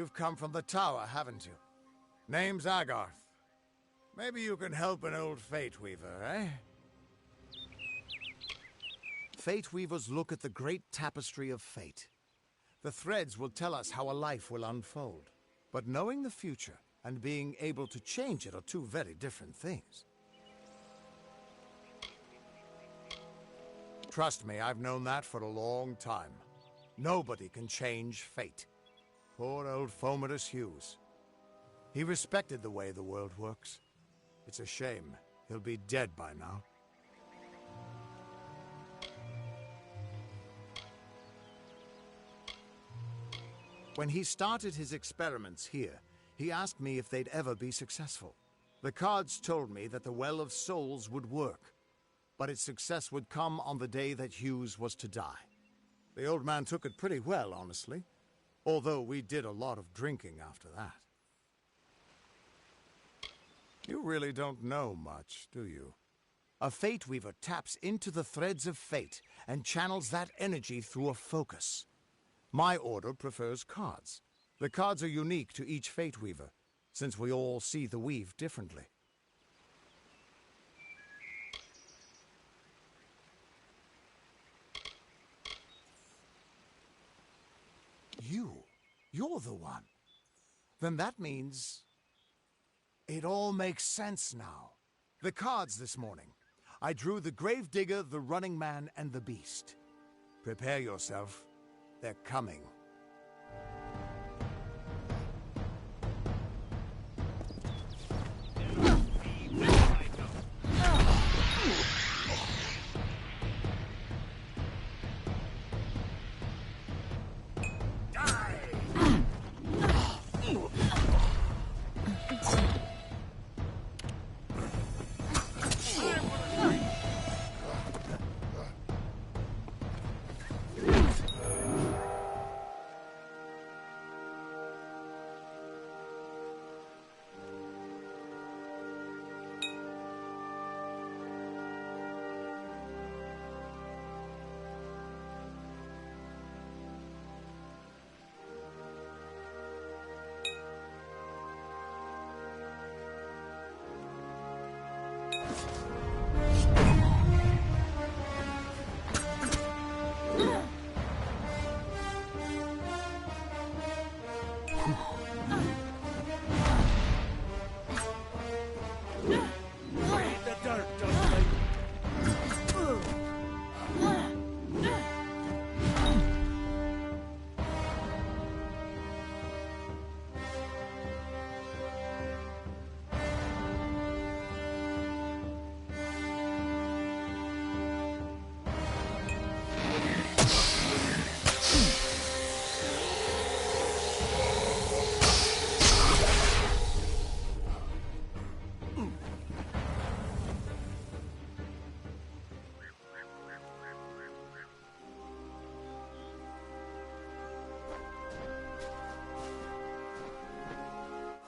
You've come from the tower, haven't you? Name's Agarth. Maybe you can help an old Fate Weaver, eh? Fate Weavers look at the great tapestry of fate. The threads will tell us how a life will unfold. But knowing the future and being able to change it are two very different things. Trust me, I've known that for a long time. Nobody can change fate. Poor old Fomadus Hughes. He respected the way the world works. It's a shame. He'll be dead by now. When he started his experiments here, he asked me if they'd ever be successful. The cards told me that the Well of Souls would work, but its success would come on the day that Hughes was to die. The old man took it pretty well, honestly, although we did a lot of drinking after that. You really don't know much, do you? A Fate Weaver taps into the threads of fate and channels that energy through a focus. My order prefers cards. The cards are unique to each Fate Weaver, since we all see the weave differently. You're the one. Then that means... it all makes sense now. The cards this morning. I drew the Gravedigger, the Running Man, and the Beast. Prepare yourself. They're coming.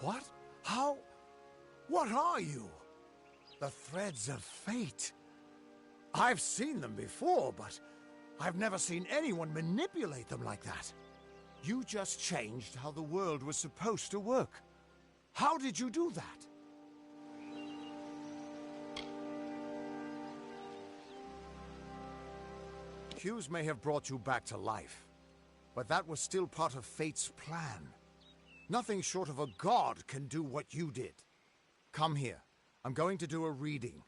What? How? What are you? The threads of fate. I've seen them before, but I've never seen anyone manipulate them like that. You just changed how the world was supposed to work. How did you do that? Hughes may have brought you back to life, but that was still part of fate's plan. Nothing short of a god can do what you did. Come here. I'm going to do a reading.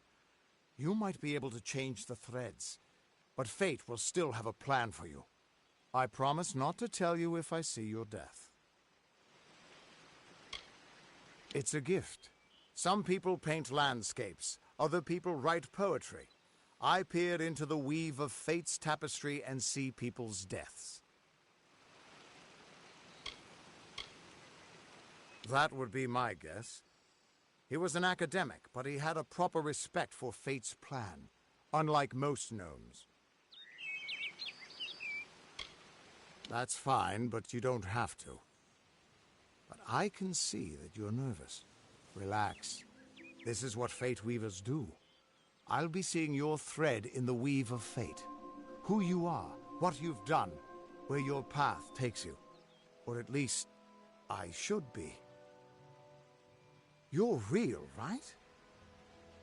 You might be able to change the threads, but fate will still have a plan for you. I promise not to tell you if I see your death. It's a gift. Some people paint landscapes. Other people write poetry. I peer into the weave of fate's tapestry and see people's deaths. That would be my guess. He was an academic, but he had a proper respect for fate's plan, unlike most gnomes. That's fine, but you don't have to. But I can see that you're nervous. Relax. This is what Fate Weavers do. I'll be seeing your thread in the weave of fate. Who you are, what you've done, where your path takes you. Or at least, I should be. You're real, right?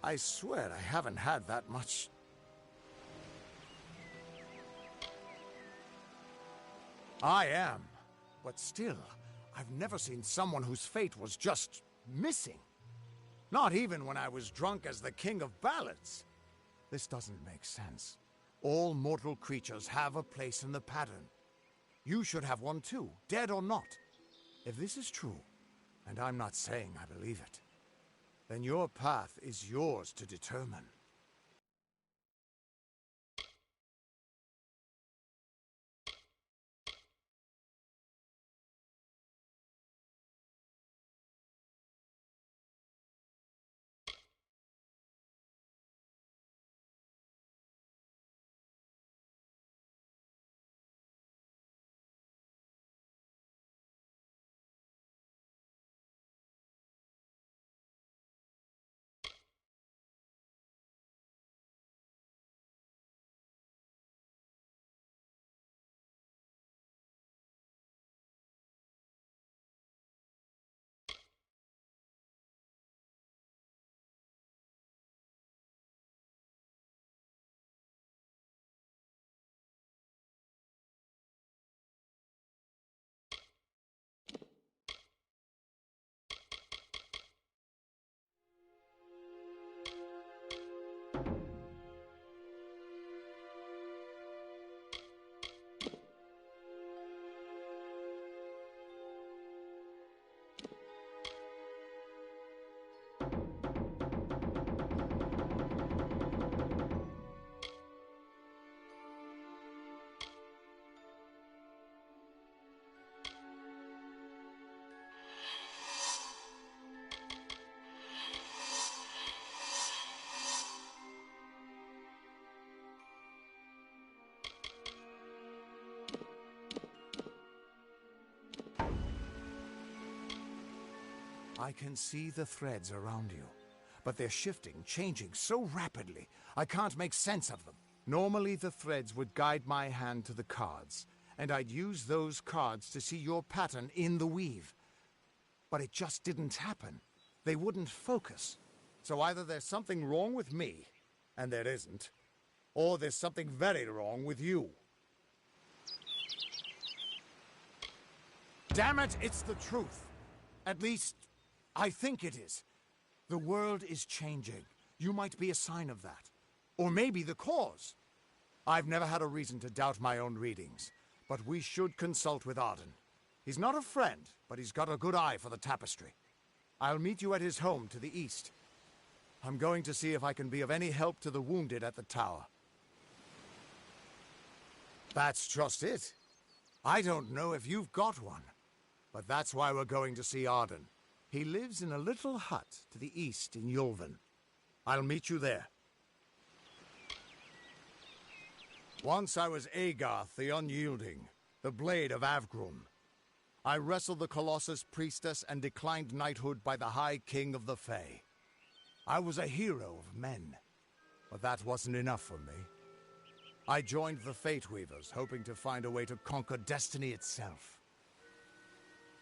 I swear I haven't had that much. I am, but still, I've never seen someone whose fate was just missing. Not even when I was drunk as the King of Ballads. This doesn't make sense. All mortal creatures have a place in the pattern. You should have one too, dead or not. If this is true, and I'm not saying I believe it, then your path is yours to determine. I can see the threads around you, but they're shifting, changing so rapidly, I can't make sense of them. Normally the threads would guide my hand to the cards, and I'd use those cards to see your pattern in the weave. But it just didn't happen. They wouldn't focus. So either there's something wrong with me, and there isn't, or there's something very wrong with you. Damn it, it's the truth. At least, I think it is. The world is changing. You might be a sign of that. Or maybe the cause. I've never had a reason to doubt my own readings, but we should consult with Arden. He's not a friend, but he's got a good eye for the tapestry. I'll meet you at his home to the east. I'm going to see if I can be of any help to the wounded at the tower. That's just it. I don't know if you've got one, but that's why we're going to see Arden. He lives in a little hut to the east in Yulven. I'll meet you there. Once I was Agarth the Unyielding, the Blade of Avgrun. I wrestled the Colossus Priestess and declined knighthood by the High King of the Fae. I was a hero of men, but that wasn't enough for me. I joined the Fate Weavers, hoping to find a way to conquer destiny itself.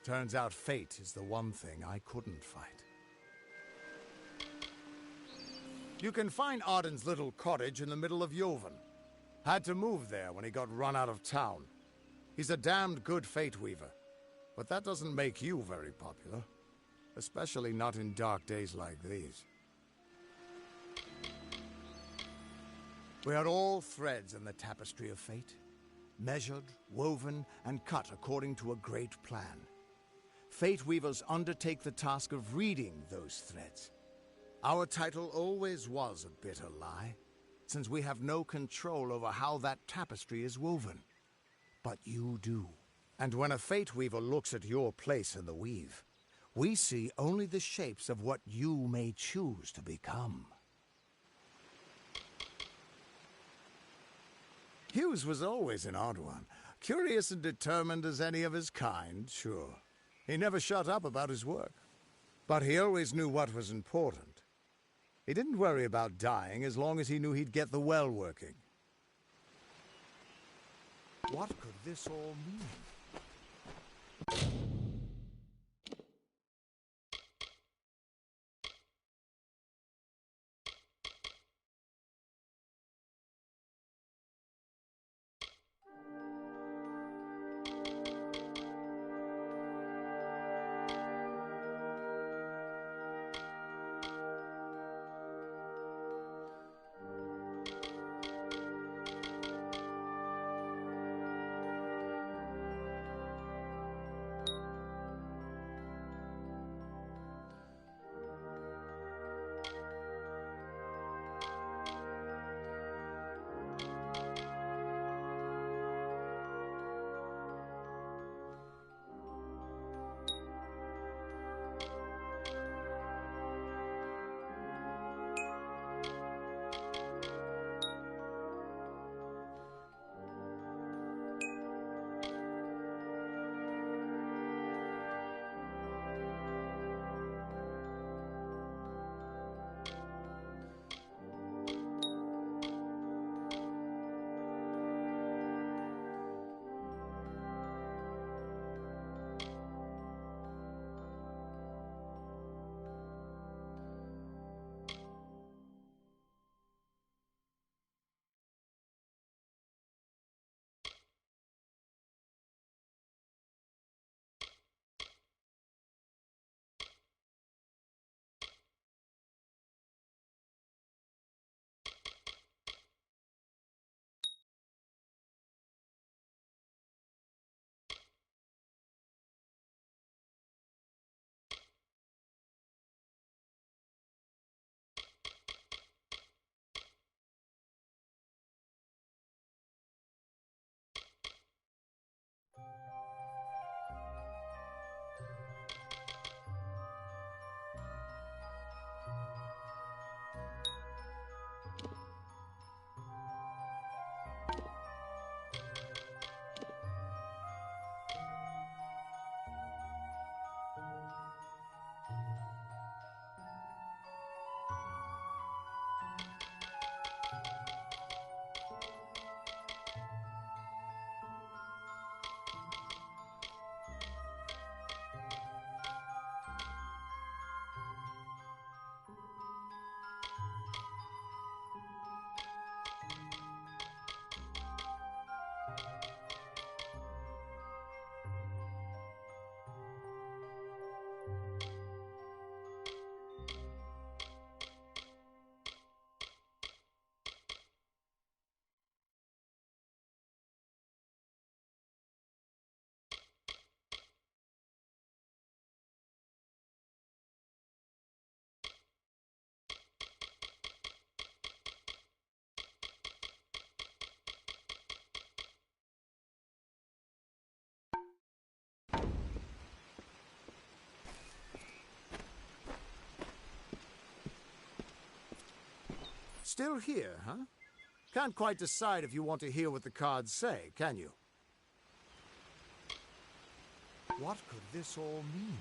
Turns out fate is the one thing I couldn't fight. You can find Arden's little cottage in the middle of Yulven. Had to move there when he got run out of town. He's a damned good Fate Weaver, but that doesn't make you very popular. Especially not in dark days like these. We are all threads in the tapestry of fate. Measured, woven, and cut according to a great plan. Fate Weavers undertake the task of reading those threads. Our title always was a bitter lie, since we have no control over how that tapestry is woven. But you do. And when a Fate Weaver looks at your place in the weave, we see only the shapes of what you may choose to become. Hughes was always an odd one. Curious and determined as any of his kind, sure. He never shut up about his work. But he always knew what was important. He didn't worry about dying as long as he knew he'd get the well working. What could this all mean? Still here, huh? Can't quite decide if you want to hear what the cards say, can you? What could this all mean?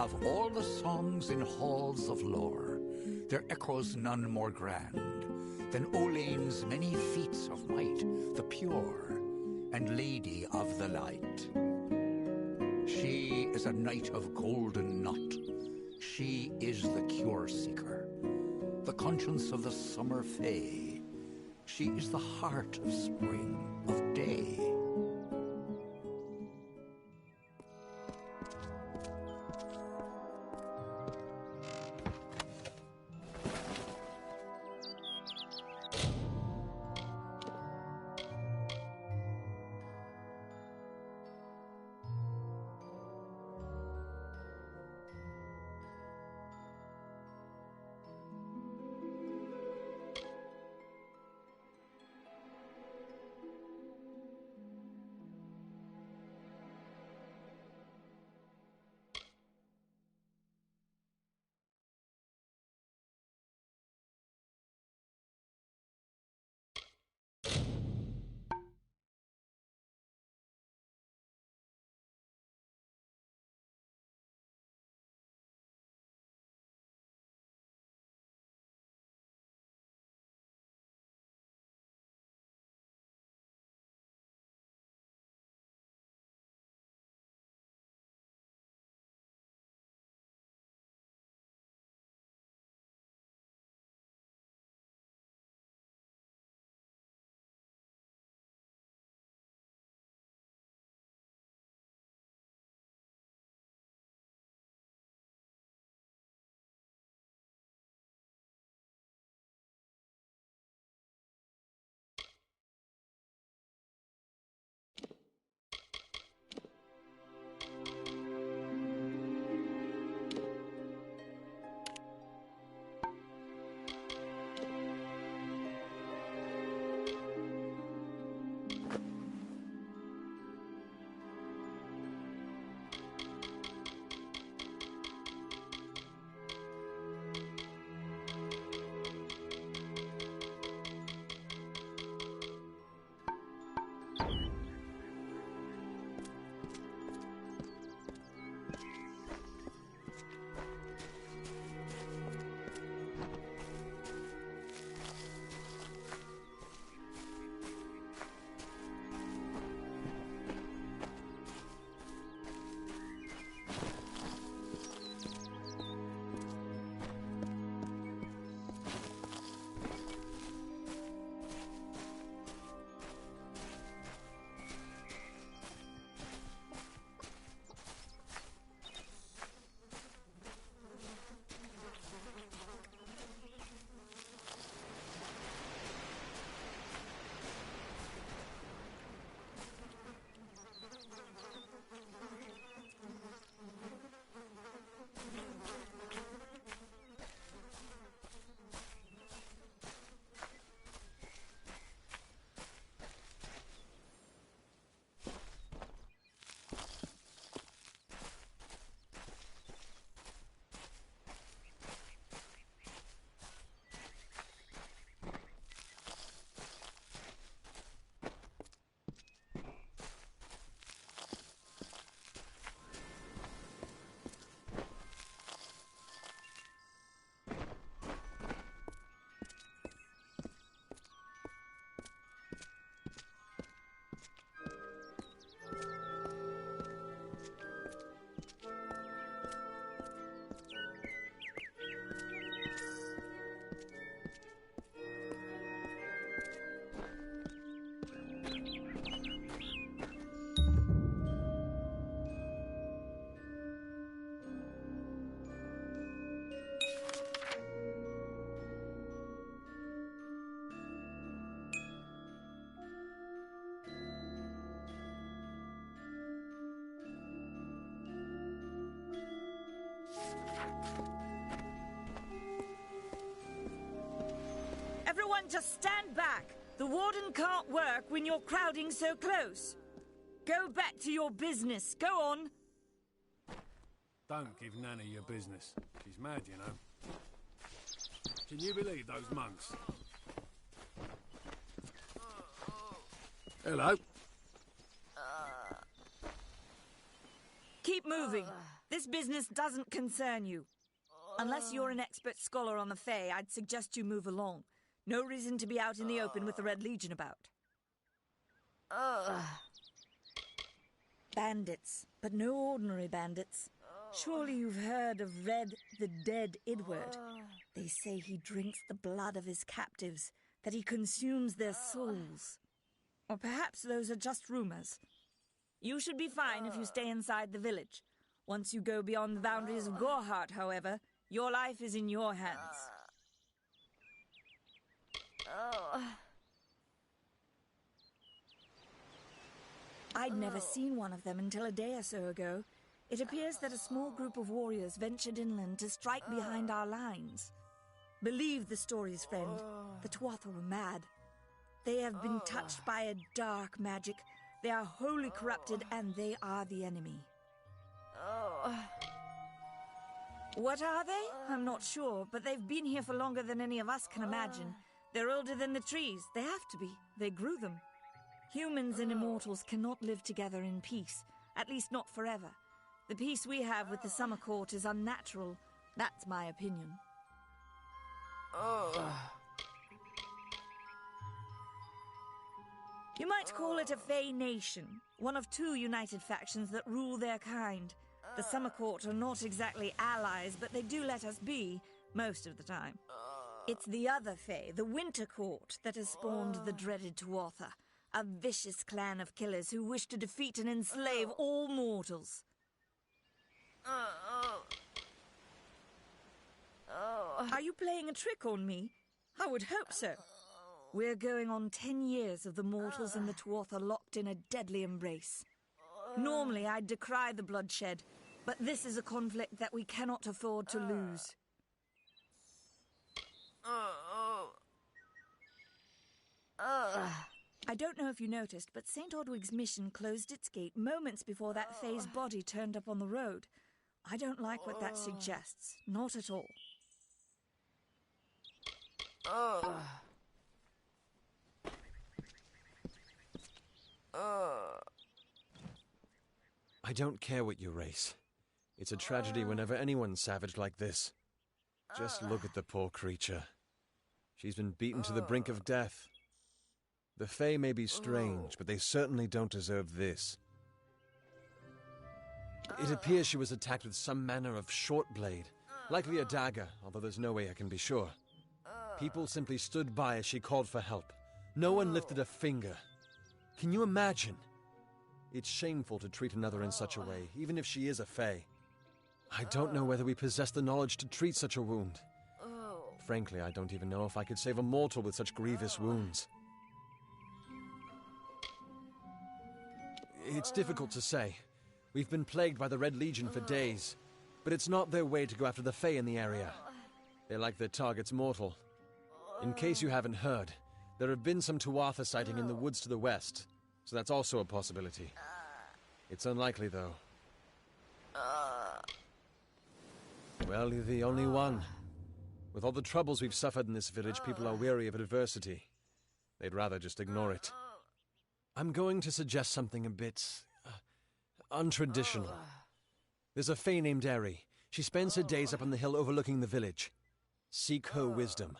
Of all the songs in halls of lore, there echoes none more grand than Olane's many feats of might, the pure and lady of the light. She is a knight of golden knot. She is the cure seeker, the conscience of the summer fae. She is the heart of spring, of day. Everyone just stand back. The warden can't work when you're crowding so close. Go back to your business. Go on. Don't give Nanny your business. She's mad, you know. Can you believe those monks? Hello. Keep moving. This business doesn't concern you. Unless you're an expert scholar on the Fae, I'd suggest you move along. No reason to be out in the open with the Red Legion about. Bandits, but no ordinary bandits. Surely you've heard of Red the Dead Idward. They say he drinks the blood of his captives, that he consumes their souls. Or perhaps those are just rumors. You should be fine if you stay inside the village. Once you go beyond the boundaries of Gorhart, however, your life is in your hands. I'd never seen one of them until a day or so ago. It appears that a small group of warriors ventured inland to strike behind our lines. Believe the stories, friend. The Tuatha were mad. They have been touched by a dark magic. They are wholly corrupted, and they are the enemy. What are they? I'm not sure, but they've been here for longer than any of us can imagine. They're older than the trees. They have to be. They grew them. Humans and immortals cannot live together in peace, at least not forever. The peace we have with the Summer Court is unnatural. That's my opinion. You might call it a Fae nation, one of two united factions that rule their kind. The Summer Court are not exactly allies, but they do let us be, most of the time. It's the other Fae, the Winter Court, that has spawned the dreaded Tuatha, a vicious clan of killers who wish to defeat and enslave all mortals. Are you playing a trick on me? I would hope so. We're going on 10 years of the mortals and the Tuatha locked in a deadly embrace. Normally, I'd decry the bloodshed, but this is a conflict that we cannot afford to lose. I don't know if you noticed, but St. Odwig's mission closed its gate moments before that Fae's body turned up on the road. I don't like what that suggests. Not at all. I don't care what you race. It's a tragedy whenever anyone's savage like this. Just look at the poor creature. She's been beaten to the brink of death. The Fae may be strange, but they certainly don't deserve this. It appears she was attacked with some manner of short blade, likely a dagger, although there's no way I can be sure. People simply stood by as she called for help. No one lifted a finger. Can you imagine? It's shameful to treat another in such a way, even if she is a Fae. I don't know whether we possess the knowledge to treat such a wound. Frankly, I don't even know if I could save a mortal with such grievous wounds. It's difficult to say. We've been plagued by the Red Legion for days, but it's not their way to go after the Fae in the area. They like their targets mortal. In case you haven't heard, there have been some Tuatha sighting in the woods to the west, so that's also a possibility. It's unlikely, though. Well, you're the only one. With all the troubles we've suffered in this village, people are weary of adversity. They'd rather just ignore it. I'm going to suggest something a bit untraditional. There's a Fae named Eri. She spends her days up on the hill overlooking the village. Seek her wisdom.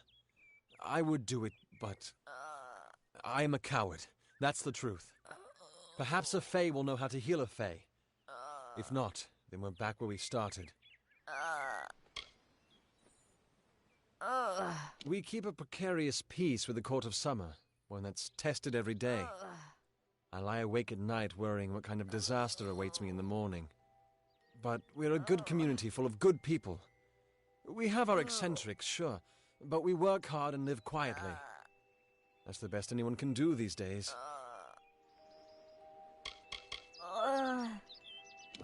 I would do it, but I am a coward. That's the truth. Perhaps a Fae will know how to heal a Fae. If not, then we're back where we started. We keep a precarious peace with the Court of Summer, one that's tested every day. I lie awake at night worrying what kind of disaster awaits me in the morning. But we're a good community full of good people. We have our eccentrics, sure, but we work hard and live quietly. That's the best anyone can do these days.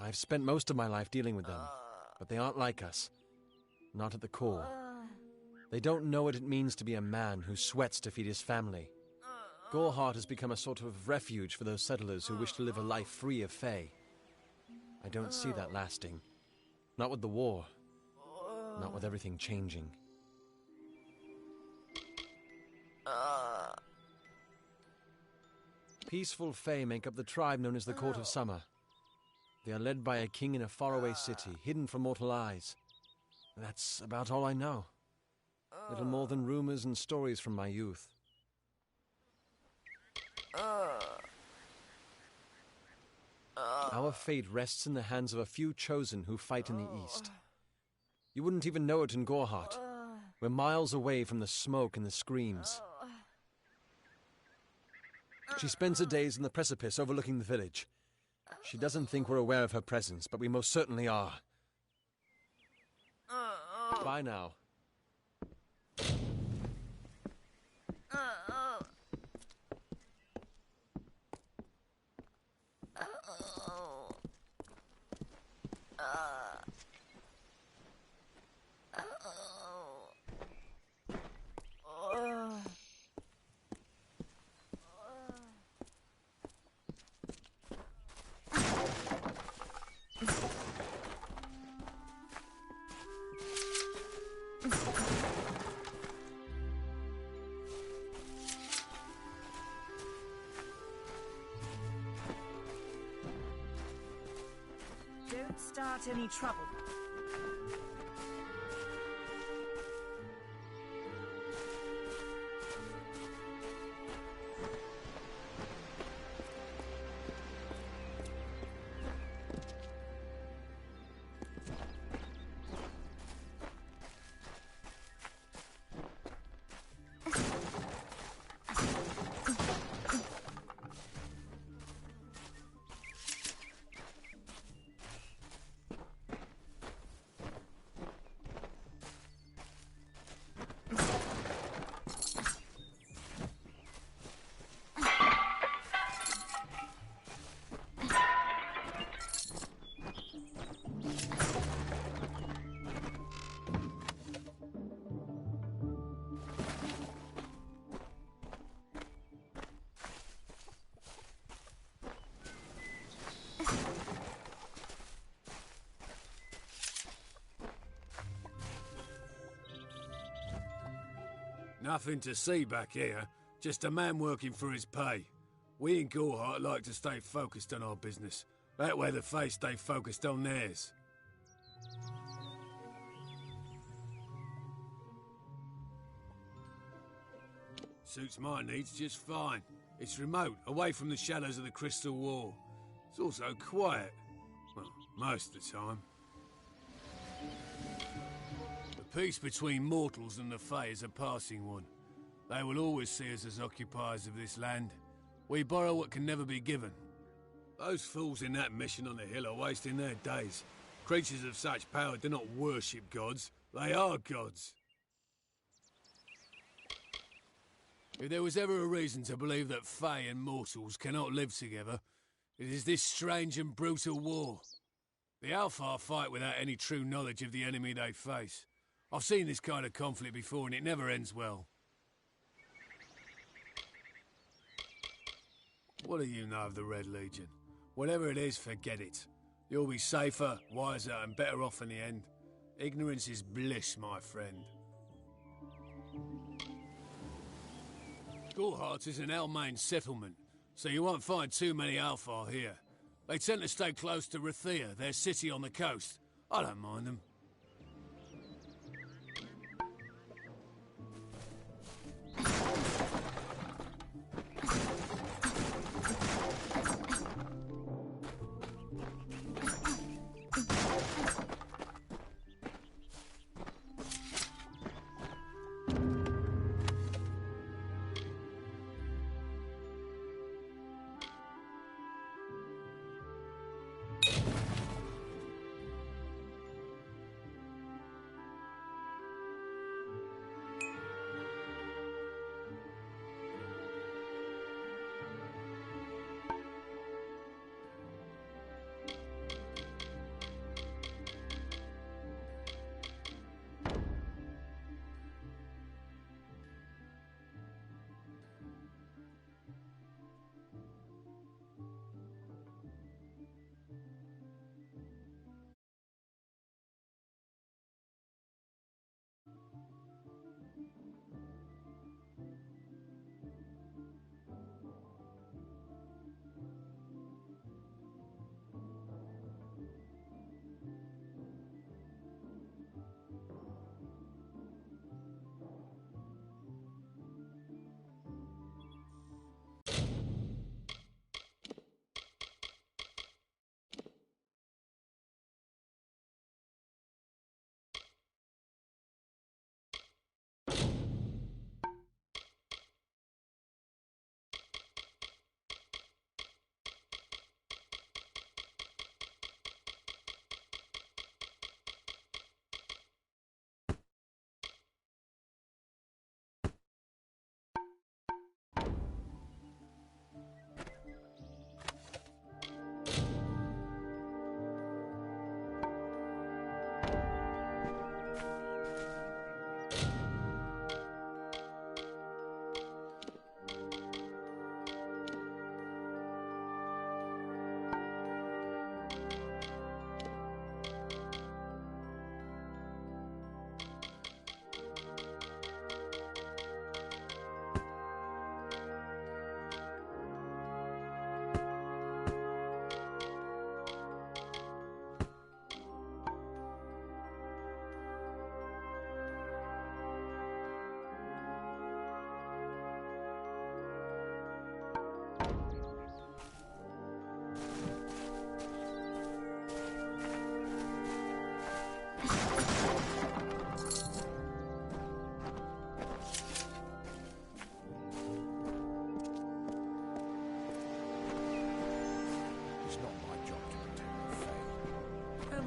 I've spent most of my life dealing with them, but they aren't like us. not at the core. They don't know what it means to be a man who sweats to feed his family. Goreheart has become a sort of refuge for those settlers who wish to live a life free of Fae. I don't see that lasting. Not with the war. Not with everything changing. Peaceful Fae make up the tribe known as the Court of Summer. They are led by a king in a faraway city, hidden from mortal eyes. That's about all I know. Little more than rumors and stories from my youth. Our fate rests in the hands of a few chosen who fight in the east. You wouldn't even know it in Goreheart. We're miles away from the smoke and the screams. She spends her days in the precipice overlooking the village. She doesn't think we're aware of her presence, but we most certainly are. Bye now. Don't start any trouble. Nothing to see back here, just a man working for his pay. We in Goreheart like to stay focused on our business. That way the Fae stay focused on theirs. Suits my needs just fine. It's remote, away from the shadows of the Crystal Wall. It's also quiet. Well, most of the time. The peace between mortals and the Fae is a passing one. They will always see us as occupiers of this land. We borrow what can never be given. Those fools in that mission on the hill are wasting their days. Creatures of such power do not worship gods. They are gods. If there was ever a reason to believe that Fae and mortals cannot live together, it is this strange and brutal war. The Alpha fight without any true knowledge of the enemy they face. I've seen this kind of conflict before and it never ends well. What do you know of the Red Legion? Whatever it is, forget it. You'll be safer, wiser and better off in the end. Ignorance is bliss, my friend. Goreheart is an Almain settlement, so you won't find too many Alfar here. They tend to stay close to Rathia, their city on the coast. I don't mind them.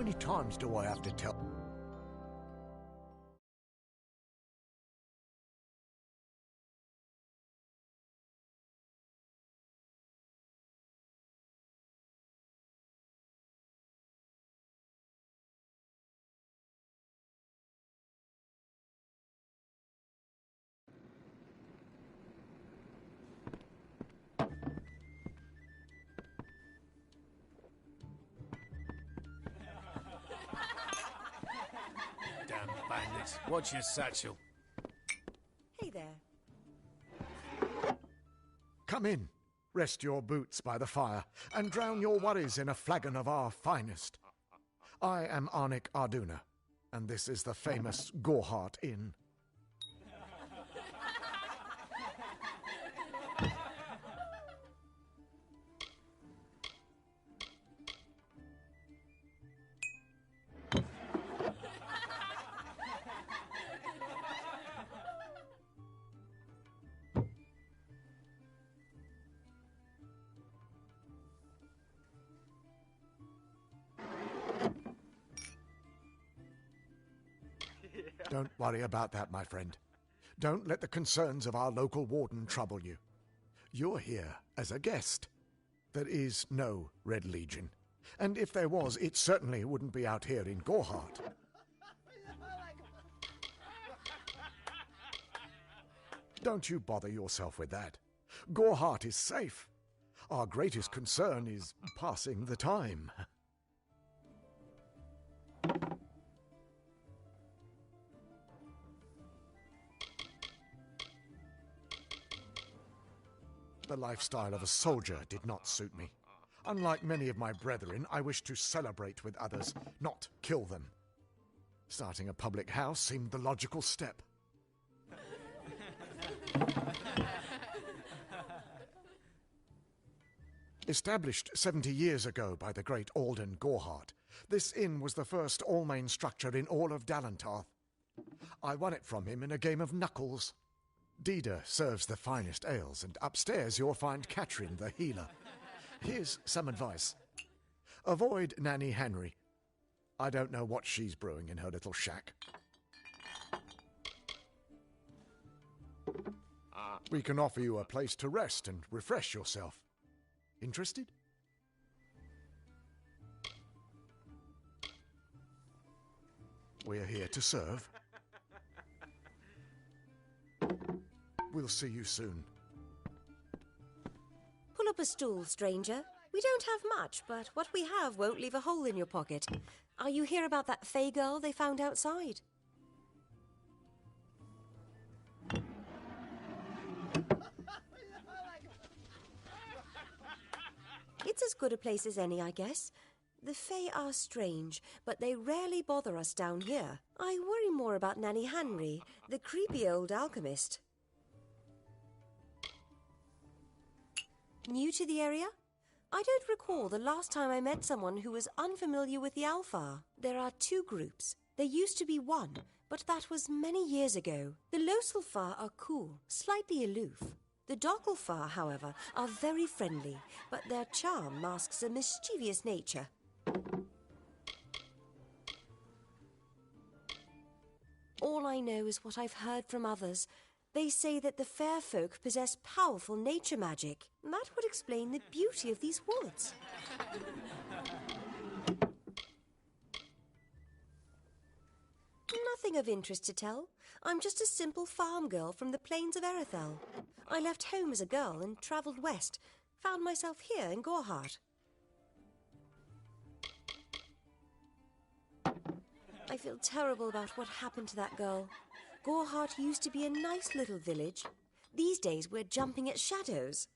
many times do I have to tell... Damn bandits. Watch your satchel. Hey there. Come in, rest your boots by the fire, and drown your worries in a flagon of our finest. I am Arnik Arduna, and this is the famous Gorehart Inn. Don't worry about that, my friend. Don't let the concerns of our local warden trouble you. You're here as a guest. There is no Red Legion. And if there was, it certainly wouldn't be out here in Gorehart. Don't you bother yourself with that. Gorehart is safe. Our greatest concern is passing the time. The lifestyle of a soldier did not suit me. Unlike many of my brethren, I wished to celebrate with others, not kill them. Starting a public house seemed the logical step. Established 70 years ago by the great Alden Gorehart, this inn was the first all-main structure in all of Dalentarth. I won it from him in a game of knuckles. Dida serves the finest ales, and upstairs you'll find Katrin, the healer. Here's some advice. Avoid Nanny Henry. I don't know what she's brewing in her little shack. We can offer you a place to rest and refresh yourself. Interested? We're here to serve. We'll see you soon. Pull up a stool, stranger. We don't have much, but what we have won't leave a hole in your pocket. Are you here about that Fey girl they found outside? It's as good a place as any, I guess. The Fae are strange, but they rarely bother us down here. I worry more about Nanny Henry, the creepy old alchemist. New to the area? I don't recall the last time I met someone who was unfamiliar with the Alpha. There are two groups. There used to be one, but that was many years ago. The Loselfar are cool, slightly aloof. The Dockelfar, however, are very friendly, but their charm masks a mischievous nature. All I know is what I've heard from others. They say that the fair folk possess powerful nature magic. That would explain the beauty of these woods. Nothing of interest to tell. I'm just a simple farm girl from the plains of Erethel. I left home as a girl and travelled west. Found myself here in Gorehart. I feel terrible about what happened to that girl. Gorehart used to be a nice little village. These days we're jumping at shadows.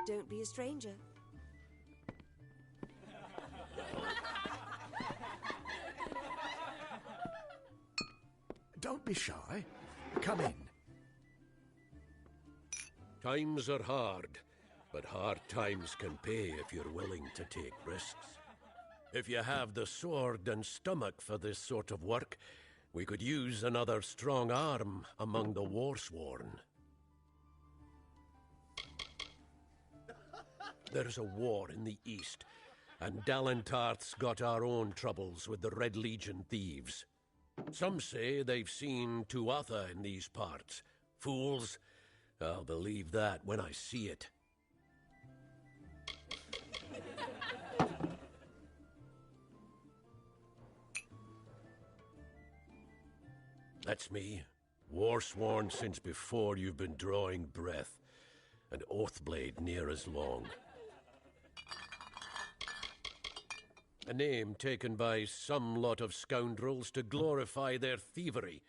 Don't be a stranger. Don't be shy. Come in. Times are hard, but hard times can pay if you're willing to take risks. If you have the sword and stomach for this sort of work, we could use another strong arm among the warsworn. There's a war in the east, and Dalentarth's got our own troubles with the Red Legion thieves. Some say they've seen Tuatha in these parts. Fools! I'll believe that when I see it. That's me, warsworn since before you've been drawing breath, and Oathblade near as long. A name taken by some lot of scoundrels to glorify their thievery.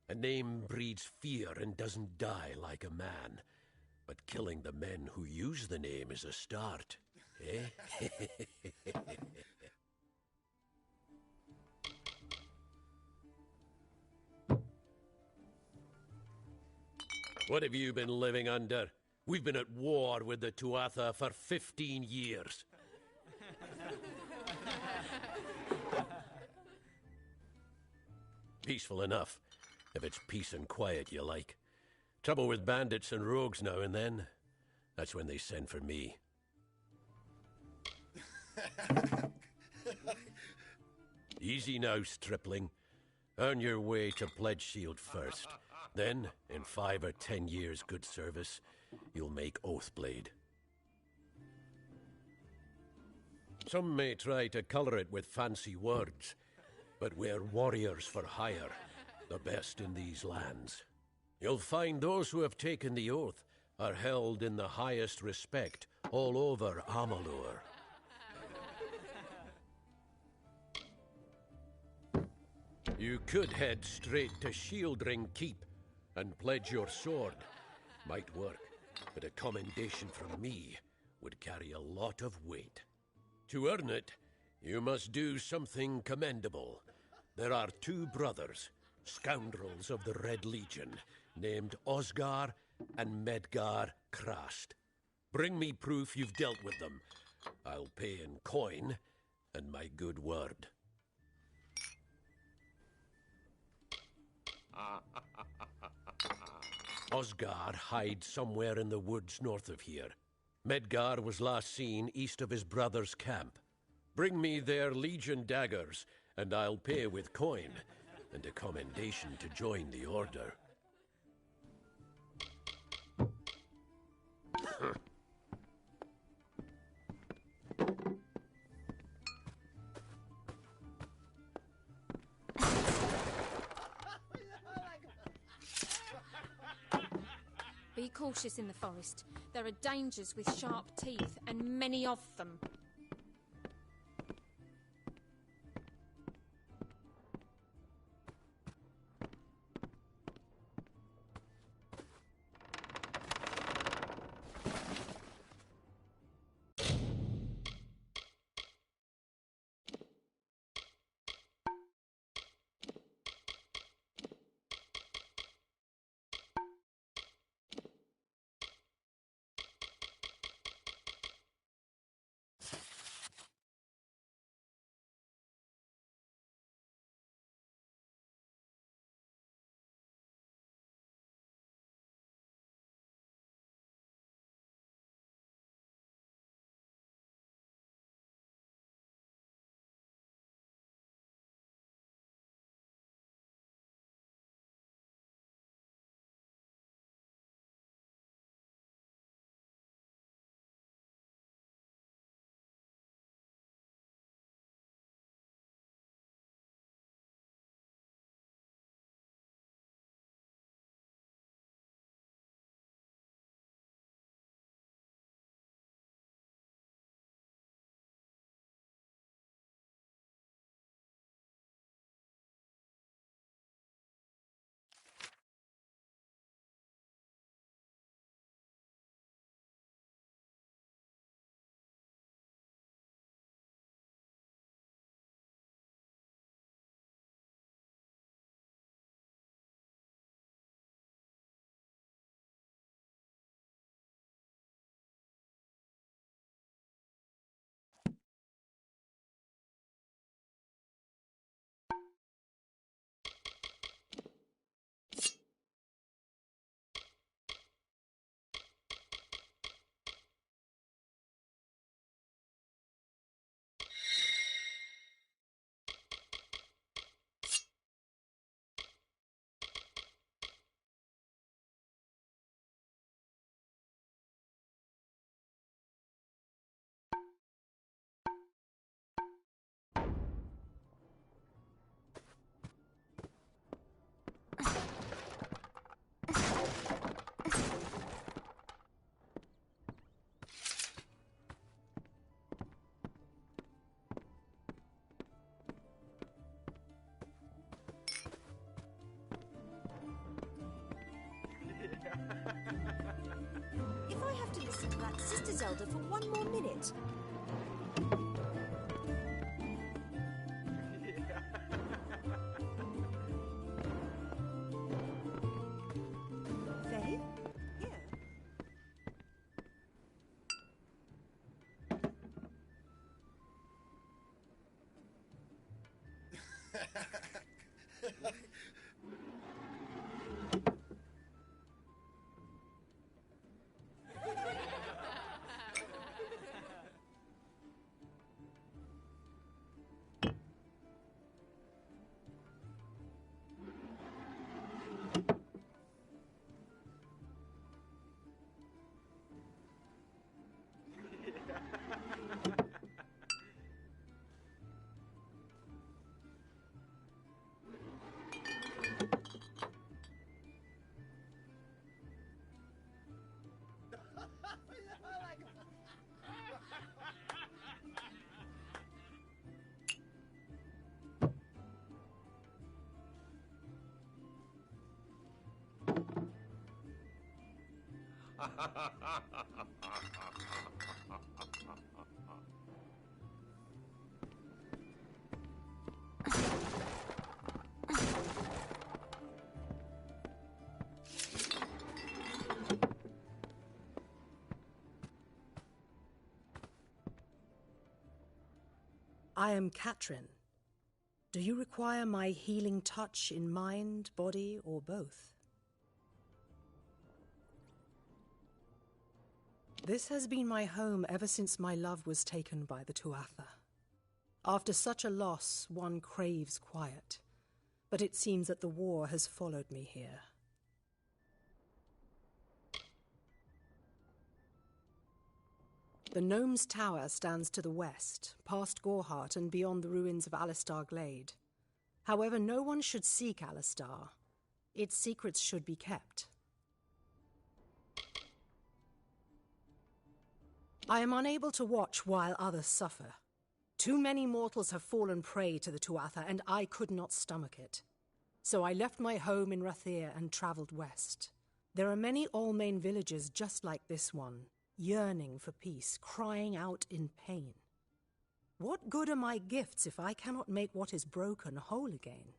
A name breeds fear and doesn't die like a man. But killing the men who use the name is a start, eh? What have you been living under? We've been at war with the Tuatha for 15 years. Peaceful enough, if it's peace and quiet you like. Trouble with bandits and rogues now and then. That's when they send for me. Easy now, stripling. Earn your way to Pledge Shield first. Then, in 5 or 10 years' good service, you'll make Oathblade. Some may try to colour it with fancy words, but we're warriors for hire, the best in these lands. You'll find those who have taken the oath are held in the highest respect all over Amalur. You could head straight to Shieldring Keep and pledge your sword. Might work, but a commendation from me would carry a lot of weight. To earn it, you must do something commendable. There are 2 brothers, scoundrels of the Red Legion, named Osgar and Medgar Krast. Bring me proof you've dealt with them. I'll pay in coin and my good word. Osgar hides somewhere in the woods north of here. Medgar was last seen east of his brother's camp. Bring me their Legion daggers, and I'll pay with coin, and a commendation to join the order. Be cautious in the forest. There are dangers with sharp teeth, and many of them. Sister Zelda for one more minute. Faye? Here. I am Katrin. Do you require my healing touch in mind, body, or both? This has been my home ever since my love was taken by the Tuatha. After such a loss, one craves quiet, but it seems that the war has followed me here. The Gnome's Tower stands to the west, past Gorhart and beyond the ruins of Alistar Glade. However, no one should seek Alistar. Its secrets should be kept. I am unable to watch while others suffer. Too many mortals have fallen prey to the Tuatha, and I could not stomach it. So I left my home in Rathir and travelled west. There are many Almain villages just like this one, yearning for peace, crying out in pain. What good are my gifts if I cannot make what is broken whole again?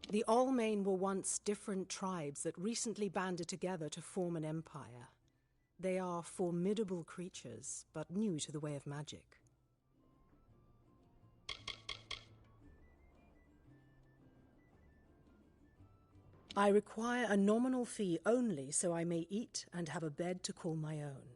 The Almain were once different tribes that recently banded together to form an empire. They are formidable creatures, but new to the way of magic. I require a nominal fee only so I may eat and have a bed to call my own.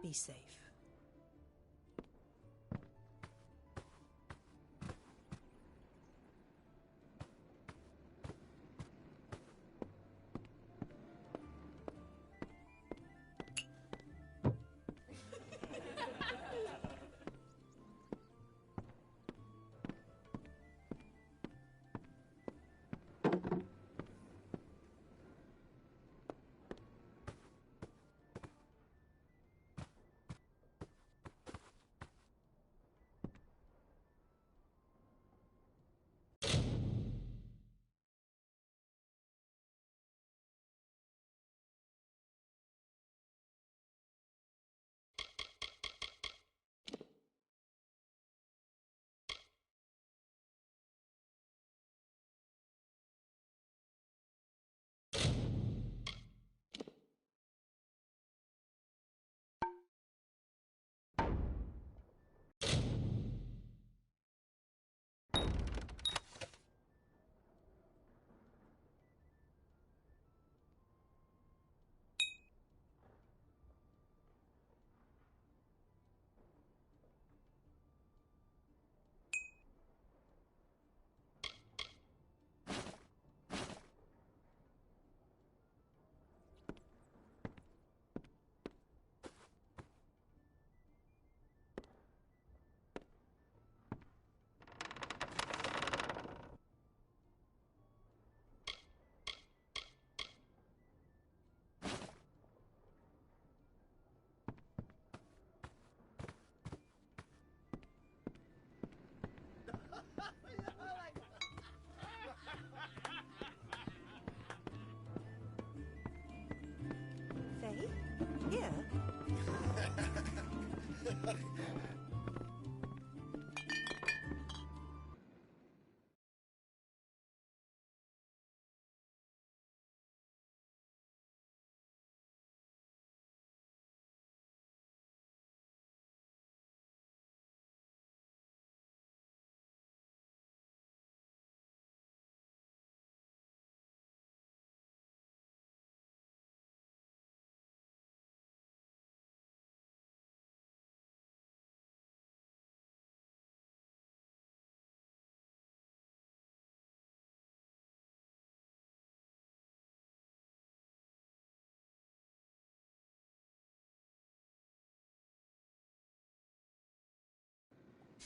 Be safe.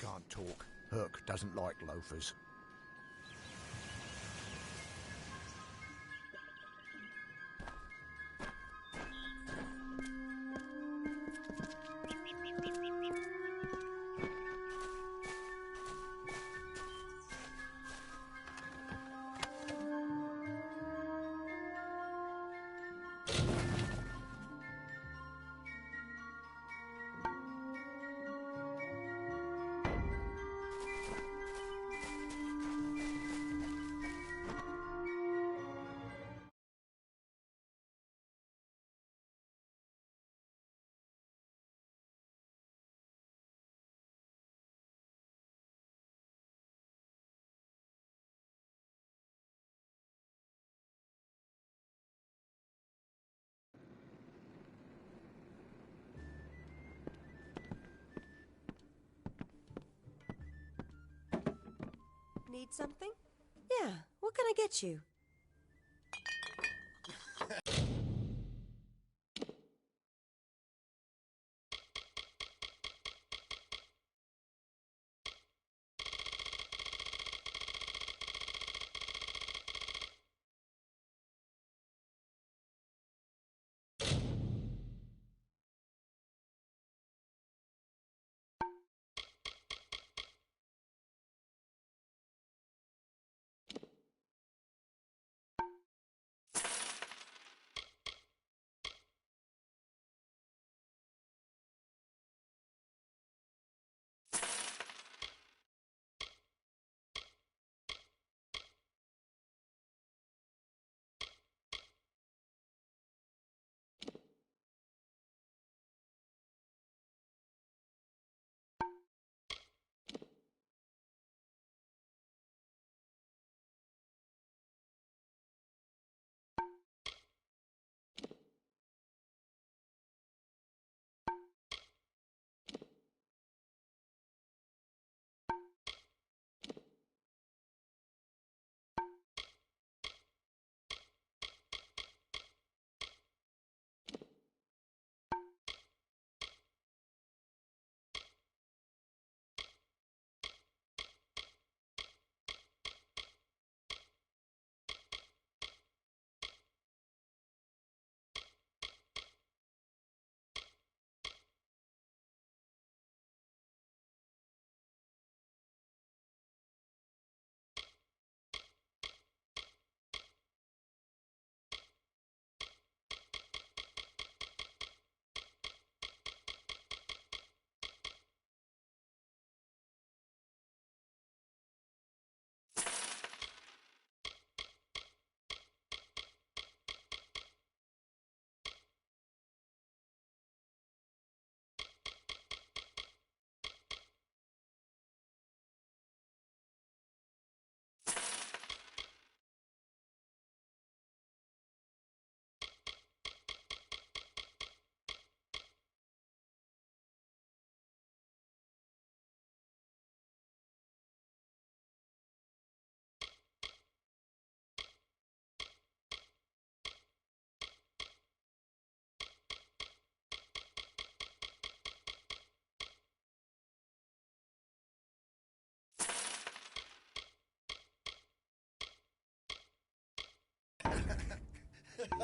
Can't talk. Herc doesn't like loafers. Need something? Yeah, what can I get you?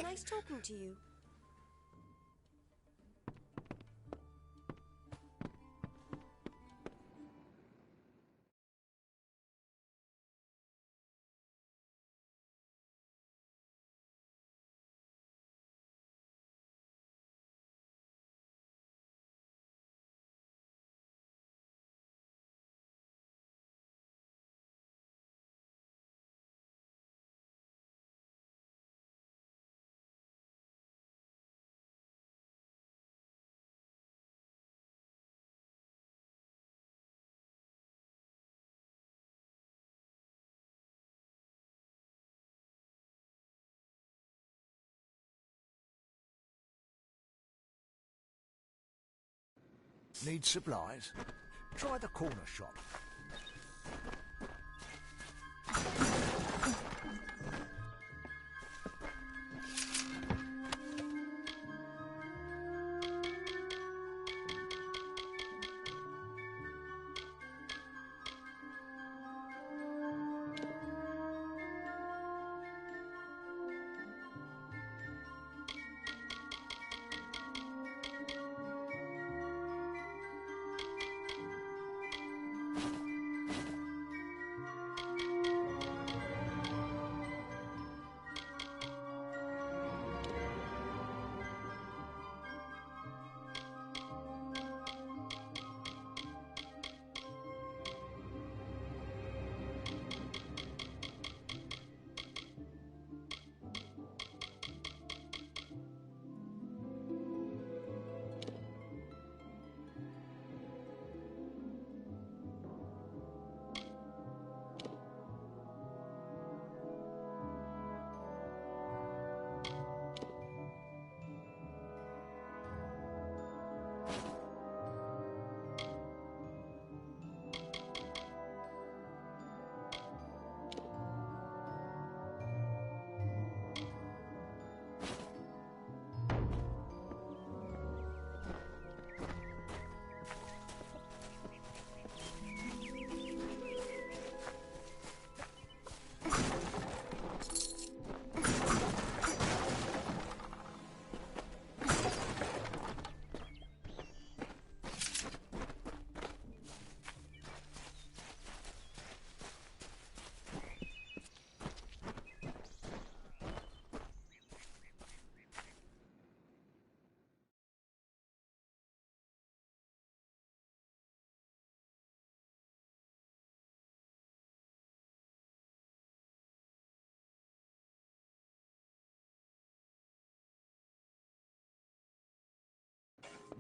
Nice talking to you. Need supplies? Try the corner shop.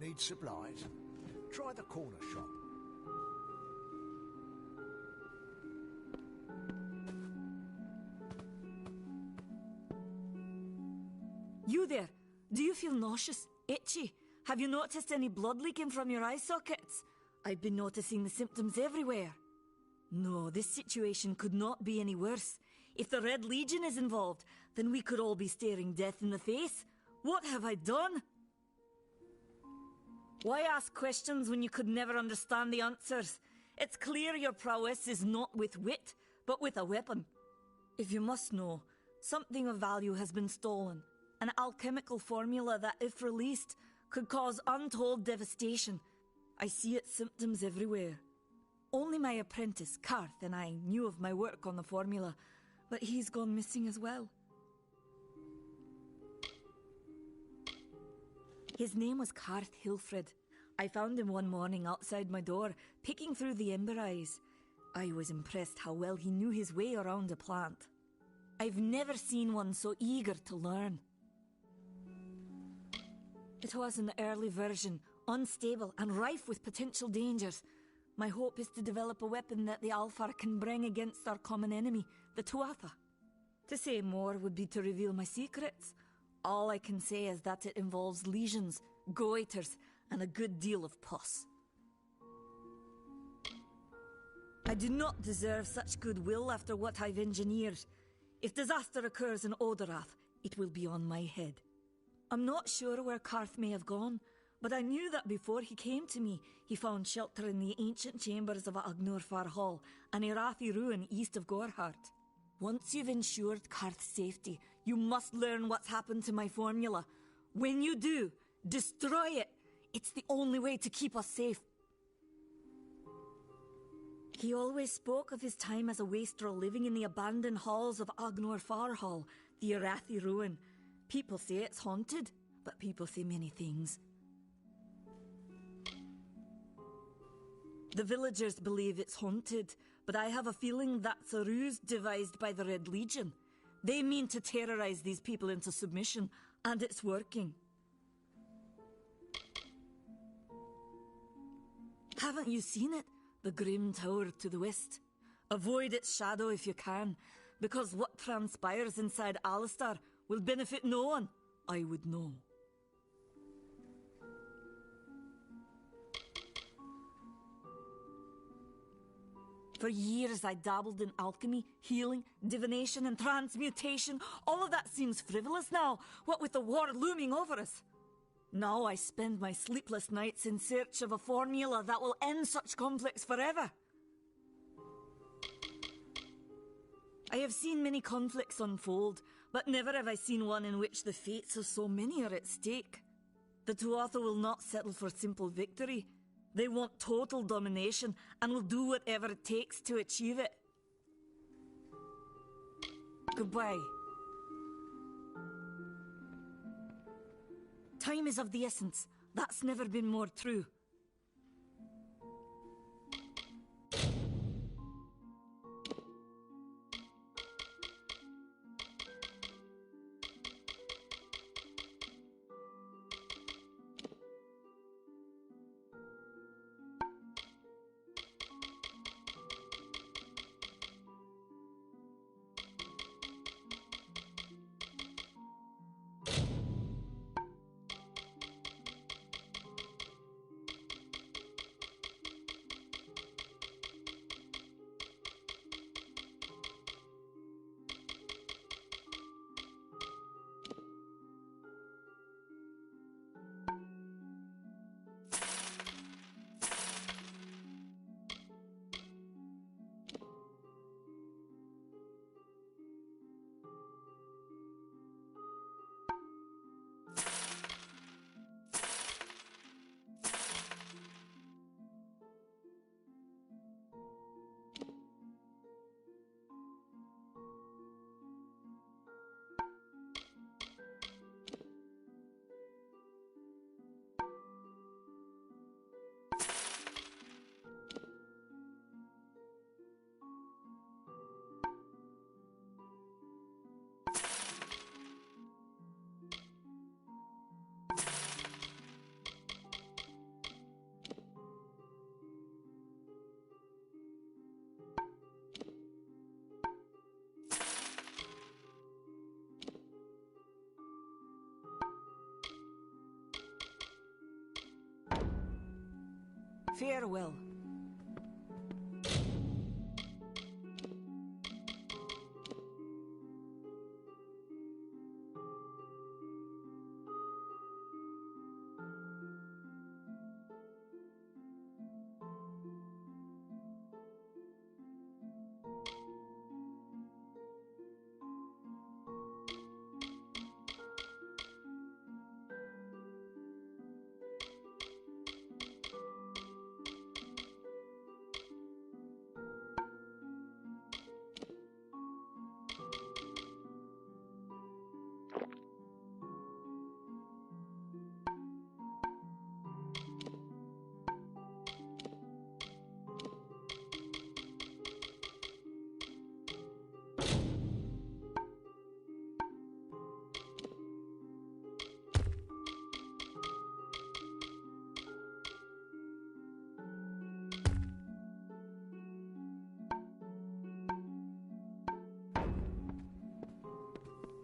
Need supplies? Try the corner shop. You there? Do you feel nauseous? Itchy? Have you noticed any blood leaking from your eye sockets? I've been noticing the symptoms everywhere. No, this situation could not be any worse. If the Red Legion is involved, then we could all be staring death in the face. What have I done? Why ask questions when you could never understand the answers? It's clear your prowess is not with wit, but with a weapon. If you must know, something of value has been stolen. An alchemical formula that, if released, could cause untold devastation. I see its symptoms everywhere. Only my apprentice, Karth, and I knew of my work on the formula, but he's gone missing as well. His name was Karth Hilfred. I found him one morning outside my door, picking through the ember eyes. I was impressed how well he knew his way around a plant. I've never seen one so eager to learn. It was an early version, unstable and rife with potential dangers. My hope is to develop a weapon that the Alfar can bring against our common enemy, the Tuatha. To say more would be to reveal my secrets. All I can say is that it involves lesions, goiters, and a good deal of pus. I do not deserve such goodwill after what I've engineered. If disaster occurs in Odorath, it will be on my head. I'm not sure where Karth may have gone, but I knew that before he came to me, he found shelter in the ancient chambers of Agnurfar Hall, an Irathi ruin east of Gorhart. Once you've ensured Karth's safety, you must learn what's happened to my formula. When you do, destroy it. It's the only way to keep us safe. He always spoke of his time as a wastrel living in the abandoned halls of Agnurfar Hall, the Irathi ruin. People say it's haunted, but people say many things. The villagers believe it's haunted, but I have a feeling that's a ruse devised by the Red Legion. They mean to terrorize these people into submission, and it's working. Haven't you seen it? The grim tower to the west. Avoid its shadow if you can, because what transpires inside Alistar will benefit no one. I would know. For years I dabbled in alchemy, healing, divination, and transmutation. All of that seems frivolous now, what with the war looming over us. Now I spend my sleepless nights in search of a formula that will end such conflicts forever. I have seen many conflicts unfold, but never have I seen one in which the fates of so many are at stake. The Tuatha will not settle for simple victory. They want total domination and will do whatever it takes to achieve it. Goodbye. Time is of the essence. That's never been more true. Farewell.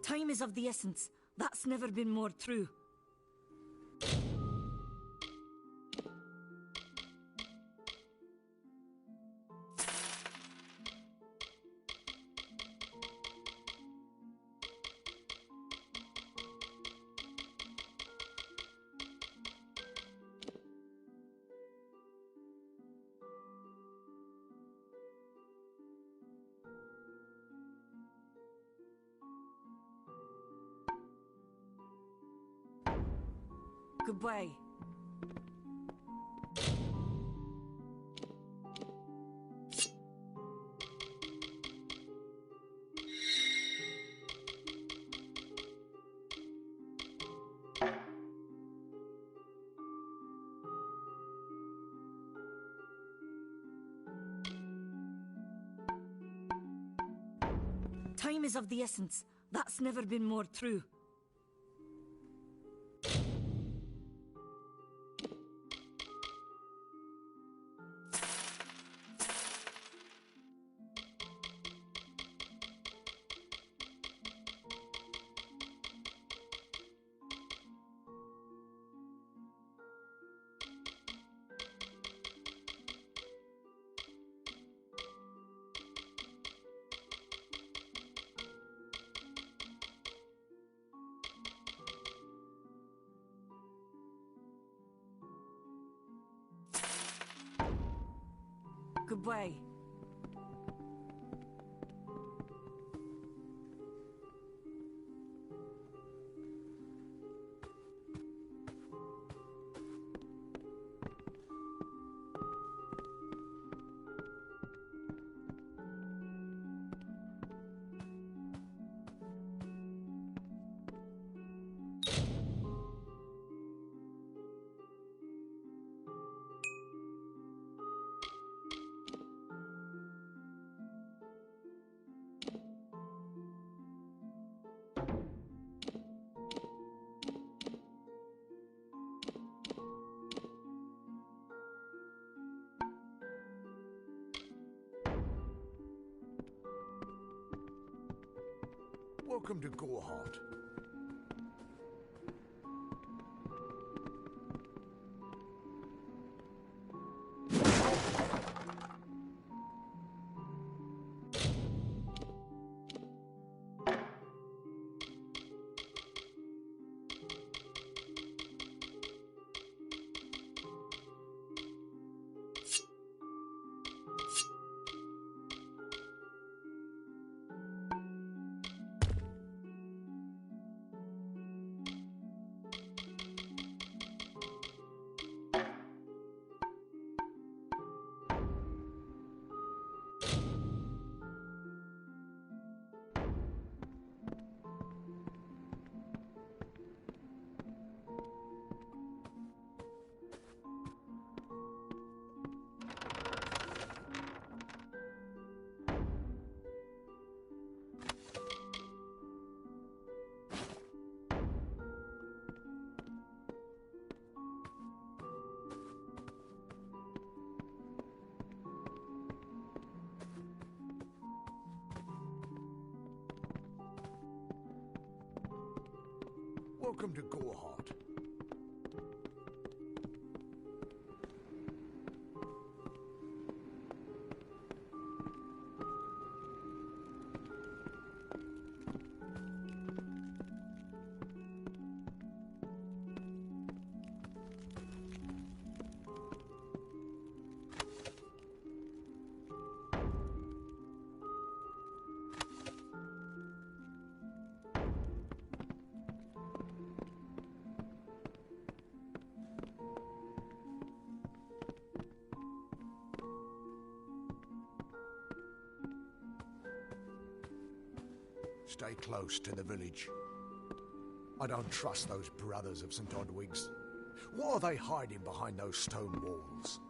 Time is of the essence. That's never been more true. Goodbye. Time is of the essence. That's never been more true. way. Welcome to Goreheart. Welcome to Goreheart. Stay close to the village. I don't trust those brothers of St. Odwig's. What are they hiding behind those stone walls?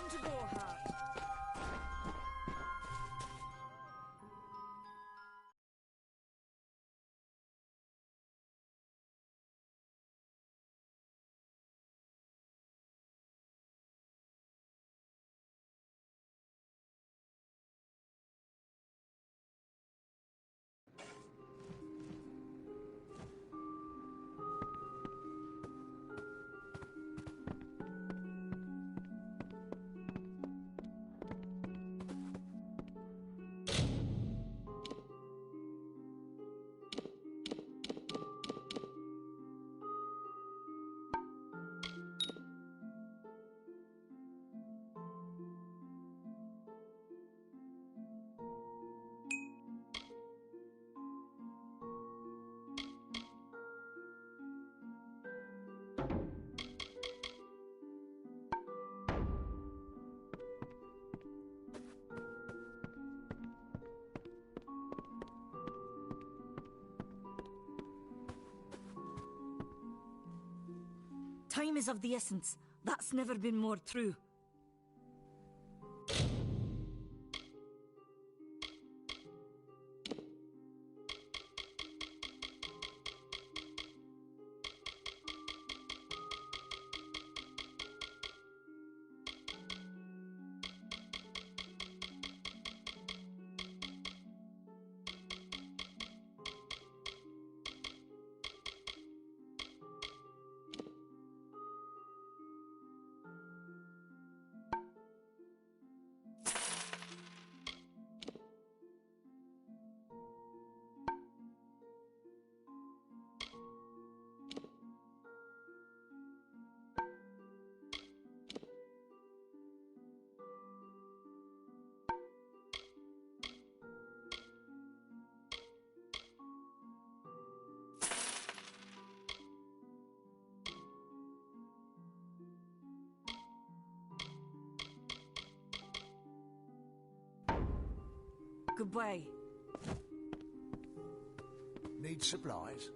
Welcome to Gorhart. Time is of the essence. That's never been more true. Goodbye. Need supplies?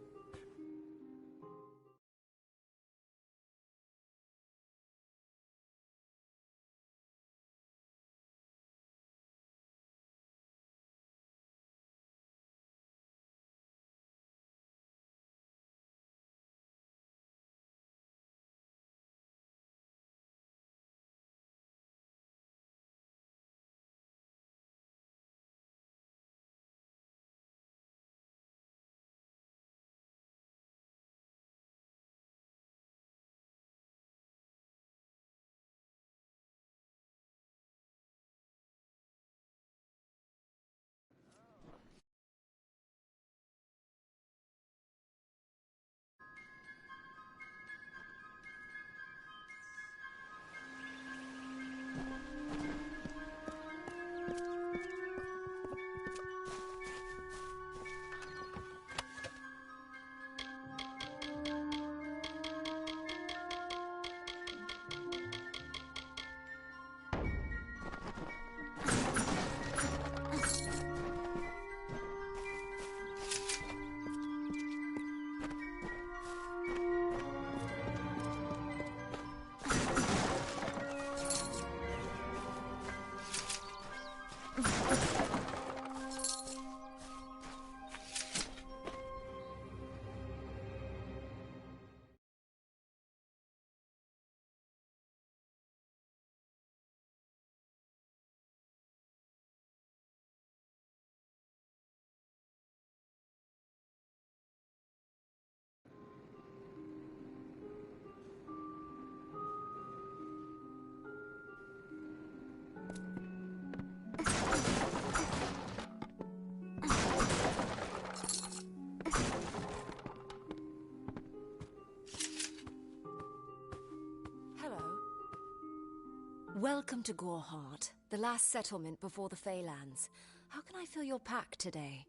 Welcome to Gorhart, the last settlement before the Feylands. How can I fill your pack today?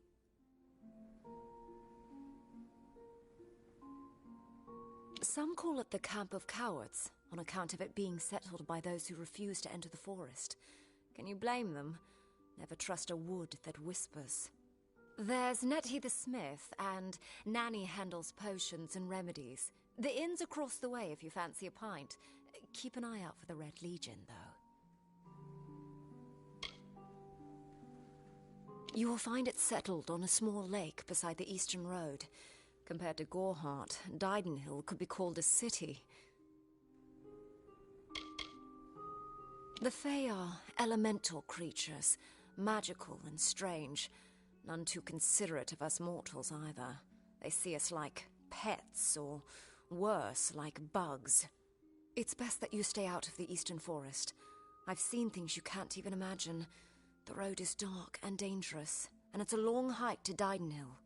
Some call it the Camp of Cowards, on account of it being settled by those who refuse to enter the forest. Can you blame them? Never trust a wood that whispers. There's Nettie the smith, and Nanny handles potions and remedies. The inn's across the way if you fancy a pint. Keep an eye out for the Red Legion, though. You will find it settled on a small lake beside the eastern road. Compared to Gorhart, Didenhill could be called a city. The Fae are elemental creatures, magical and strange. None too considerate of us mortals either. They see us like pets, or worse, like bugs. It's best that you stay out of the eastern forest. I've seen things you can't even imagine. The road is dark and dangerous, and it's a long hike to Didenhill.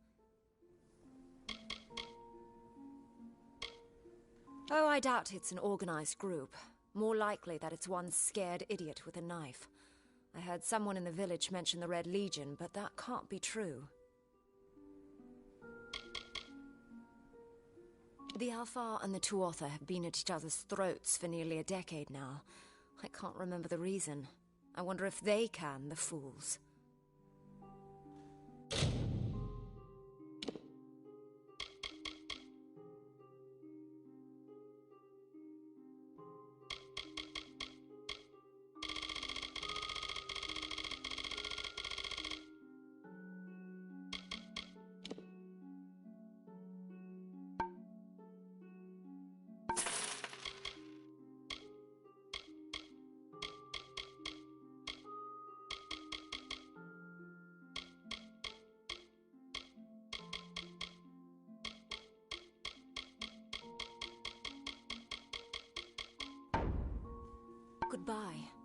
Oh, I doubt it's an organized group. More likely that it's one scared idiot with a knife. I heard someone in the village mention the Red Legion, but that can't be true. The Alfar and the Tuatha have been at each other's throats for nearly a decade now. I can't remember the reason. I wonder if they can, the fools. Goodbye.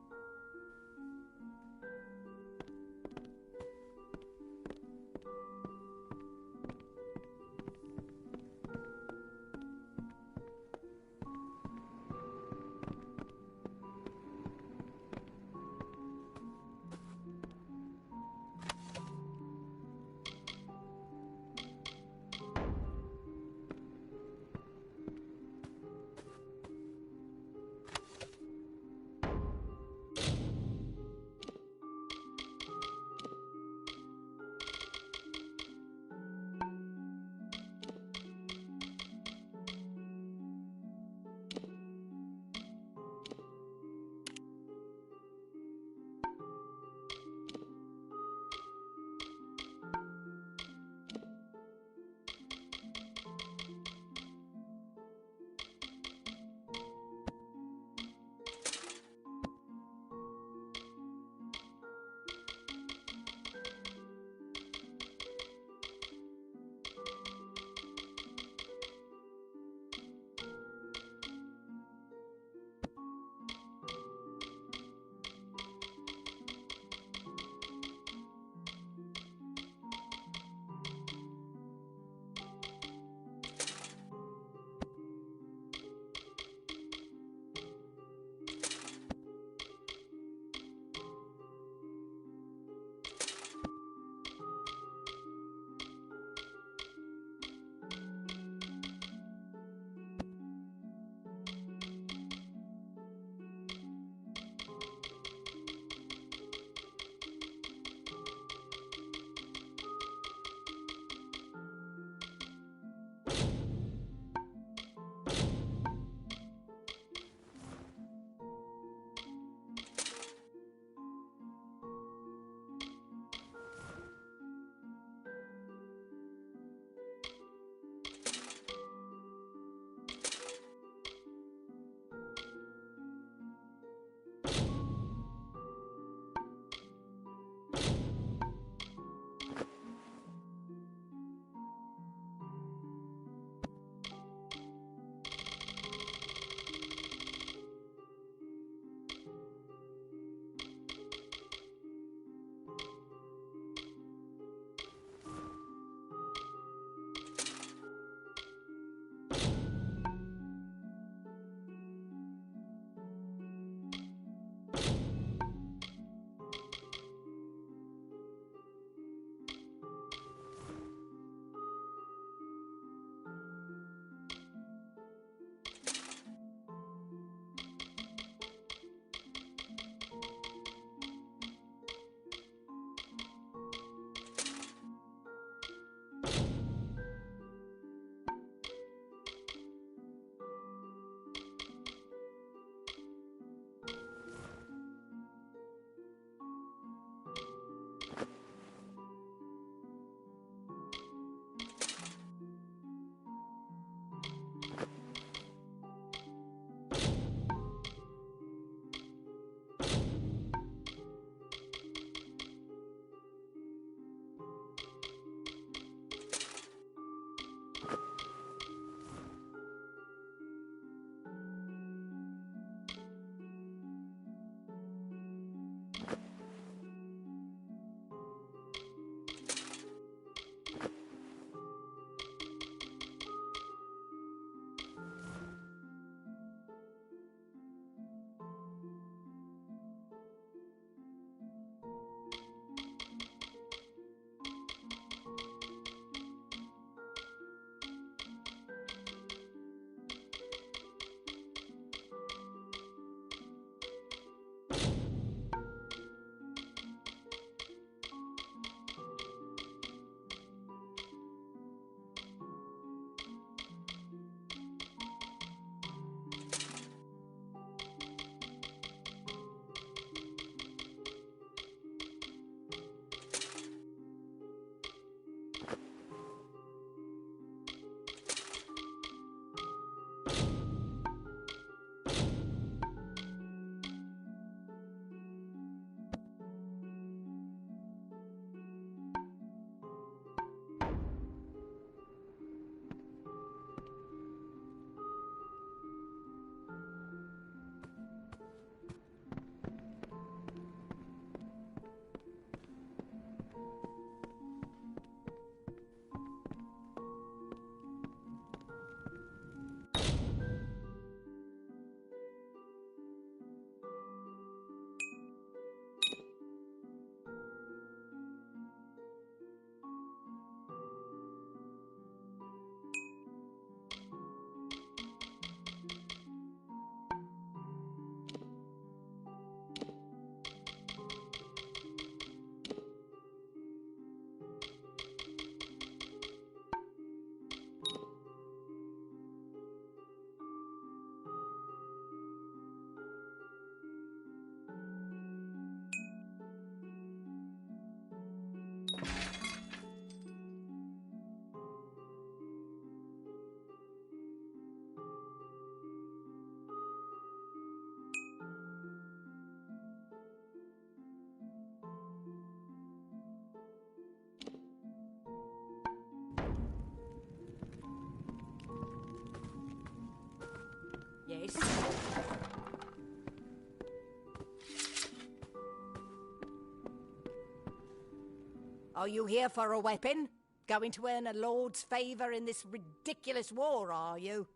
Are you here for a weapon? Going to earn a lord's favour in this ridiculous war, are you?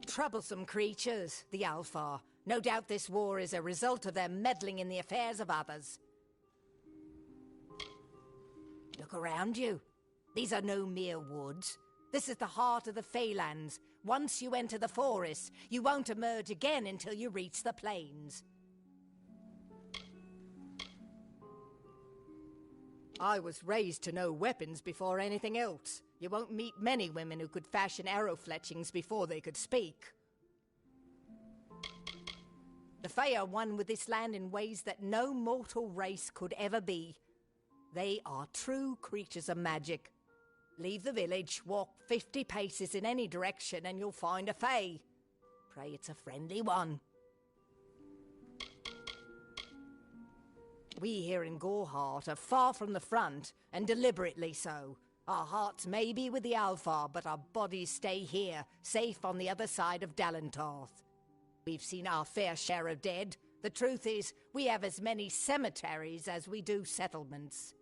Troublesome creatures, the Alfar. No doubt this war is a result of their meddling in the affairs of others. Look around you. These are no mere woods. This is the heart of the Feylands. Once you enter the forest, you won't emerge again until you reach the plains. I was raised to know weapons before anything else. You won't meet many women who could fashion arrow fletchings before they could speak. The Fey are one with this land in ways that no mortal race could ever be. They are true creatures of magic. Leave the village, walk 50 paces in any direction, and you'll find a Fey. Pray it's a friendly one. We here in Goreheart are far from the front, and deliberately so. Our hearts may be with the Alfar, but our bodies stay here, safe on the other side of Dalentarth. We've seen our fair share of dead. The truth is, we have as many cemeteries as we do settlements.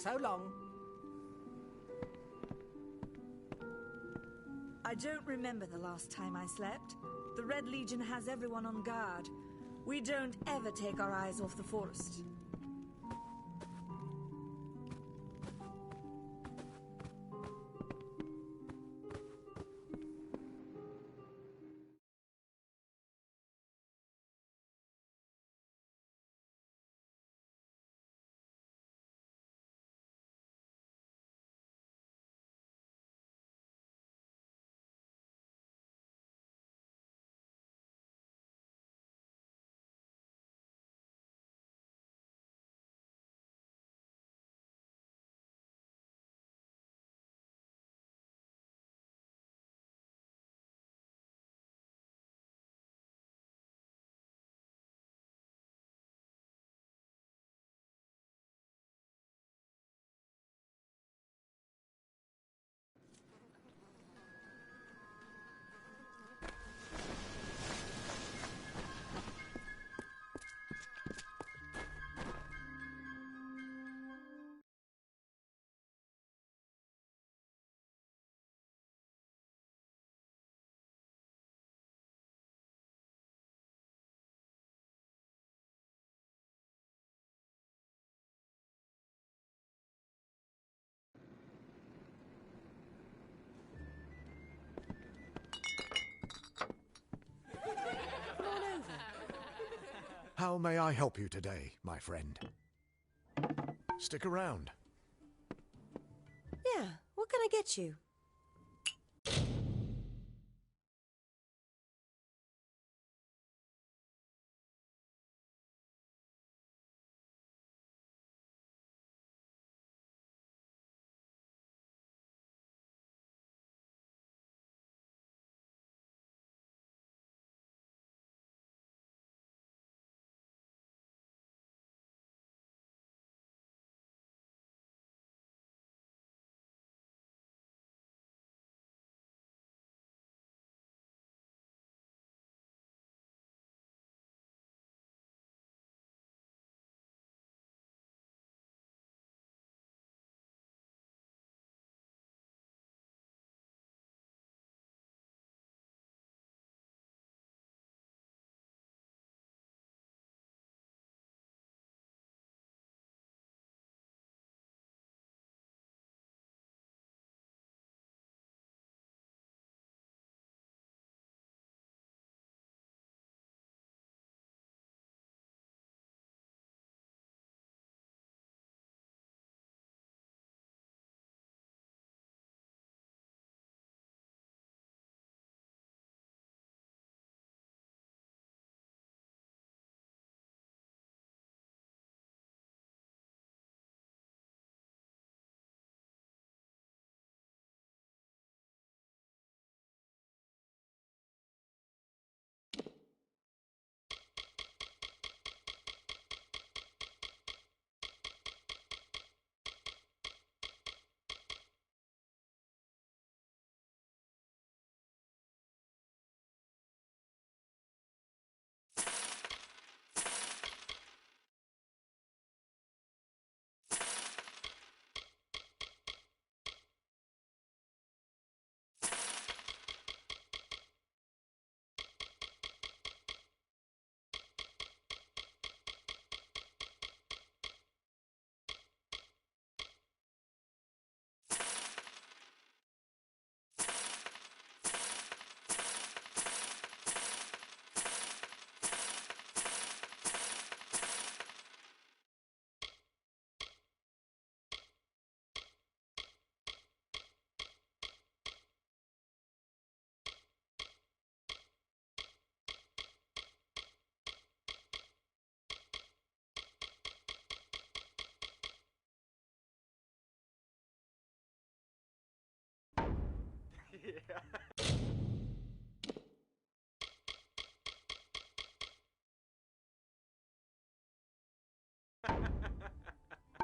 So long. I don't remember the last time I slept. The Red Legion has everyone on guard. We don't ever take our eyes off the forest. How may I help you today, my friend? Stick around. Yeah, what can I get you?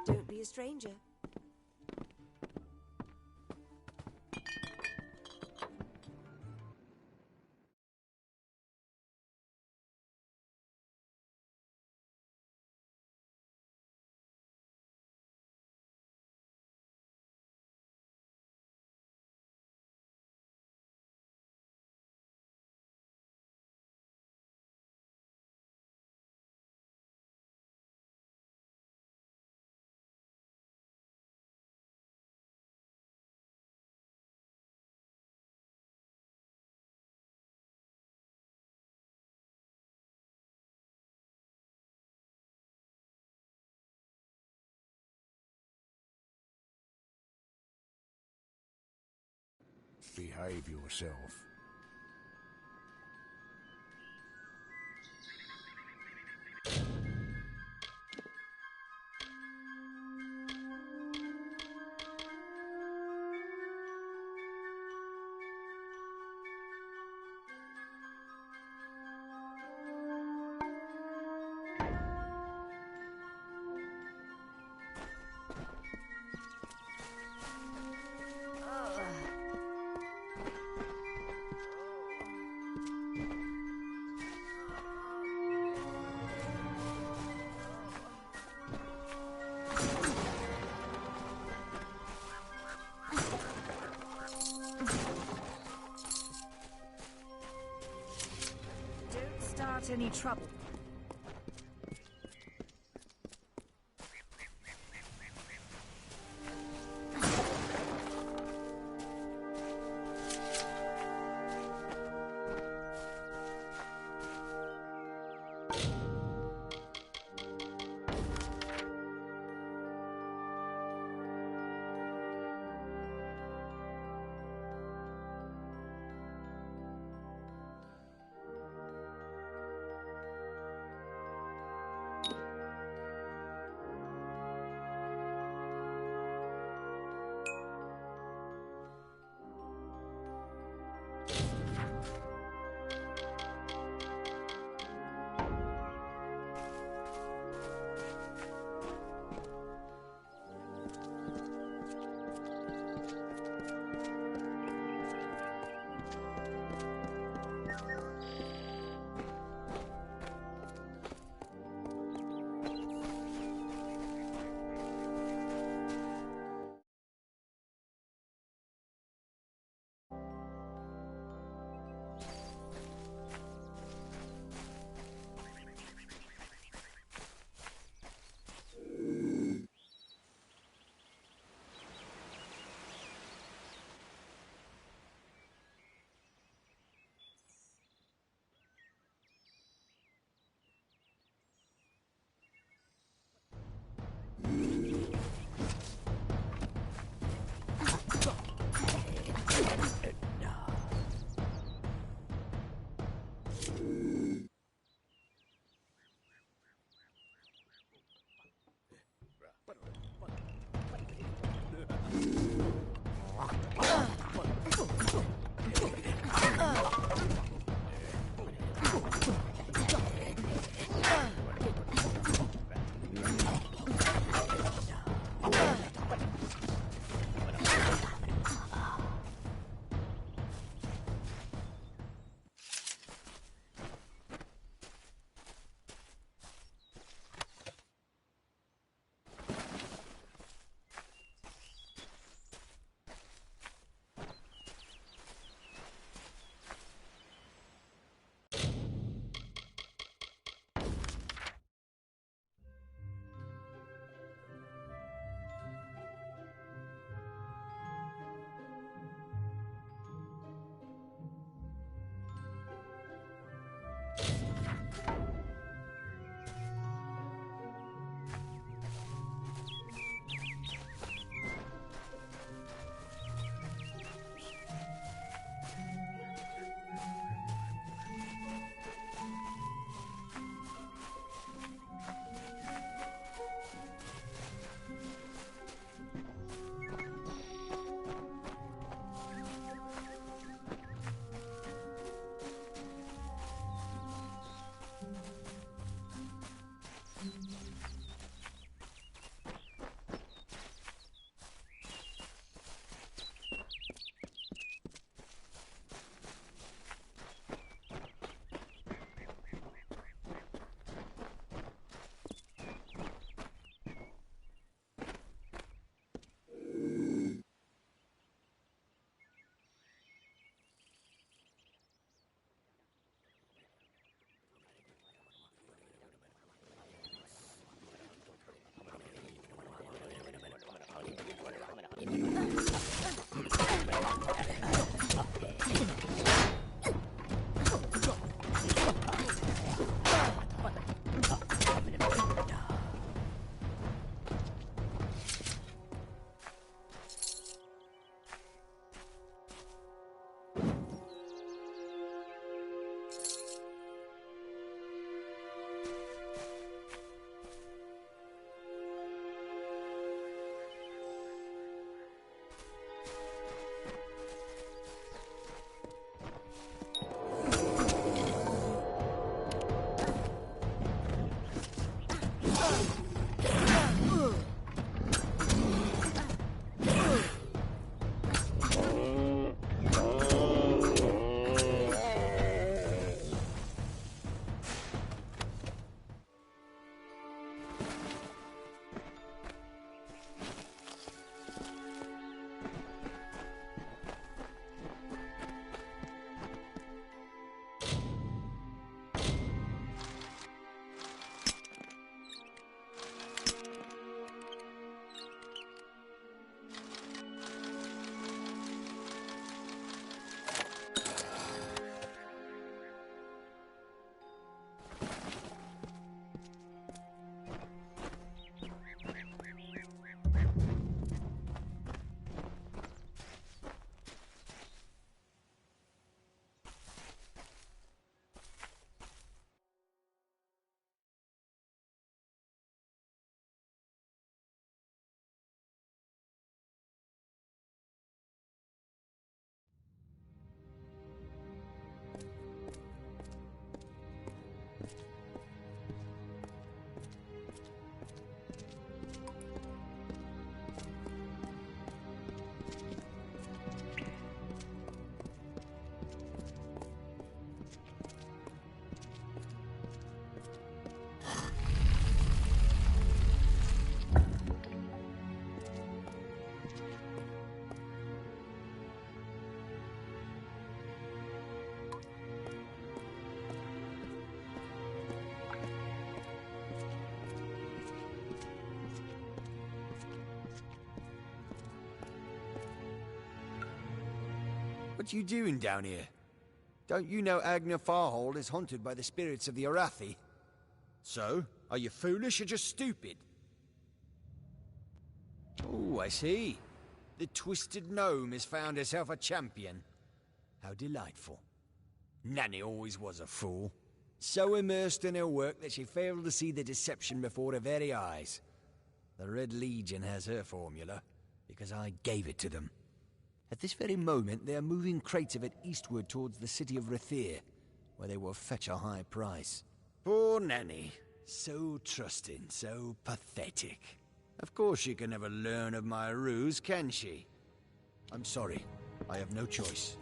Don't be a stranger. Behave yourself. Don't start any trouble. What you doing down here? Don't you know Agner Farhold is haunted by the spirits of the Arathi? So, are you foolish or just stupid? Oh, I see. The Twisted Gnome has found herself a champion. How delightful. Nanny always was a fool. So immersed in her work that she failed to see the deception before her very eyes. The Red Legion has her formula, because I gave it to them. At this very moment, they are moving crates of it eastward towards the city of Rathir, where they will fetch a high price. Poor Nanny. So trusting, so pathetic. Of course she can never learn of my ruse, can she? I'm sorry. I have no choice.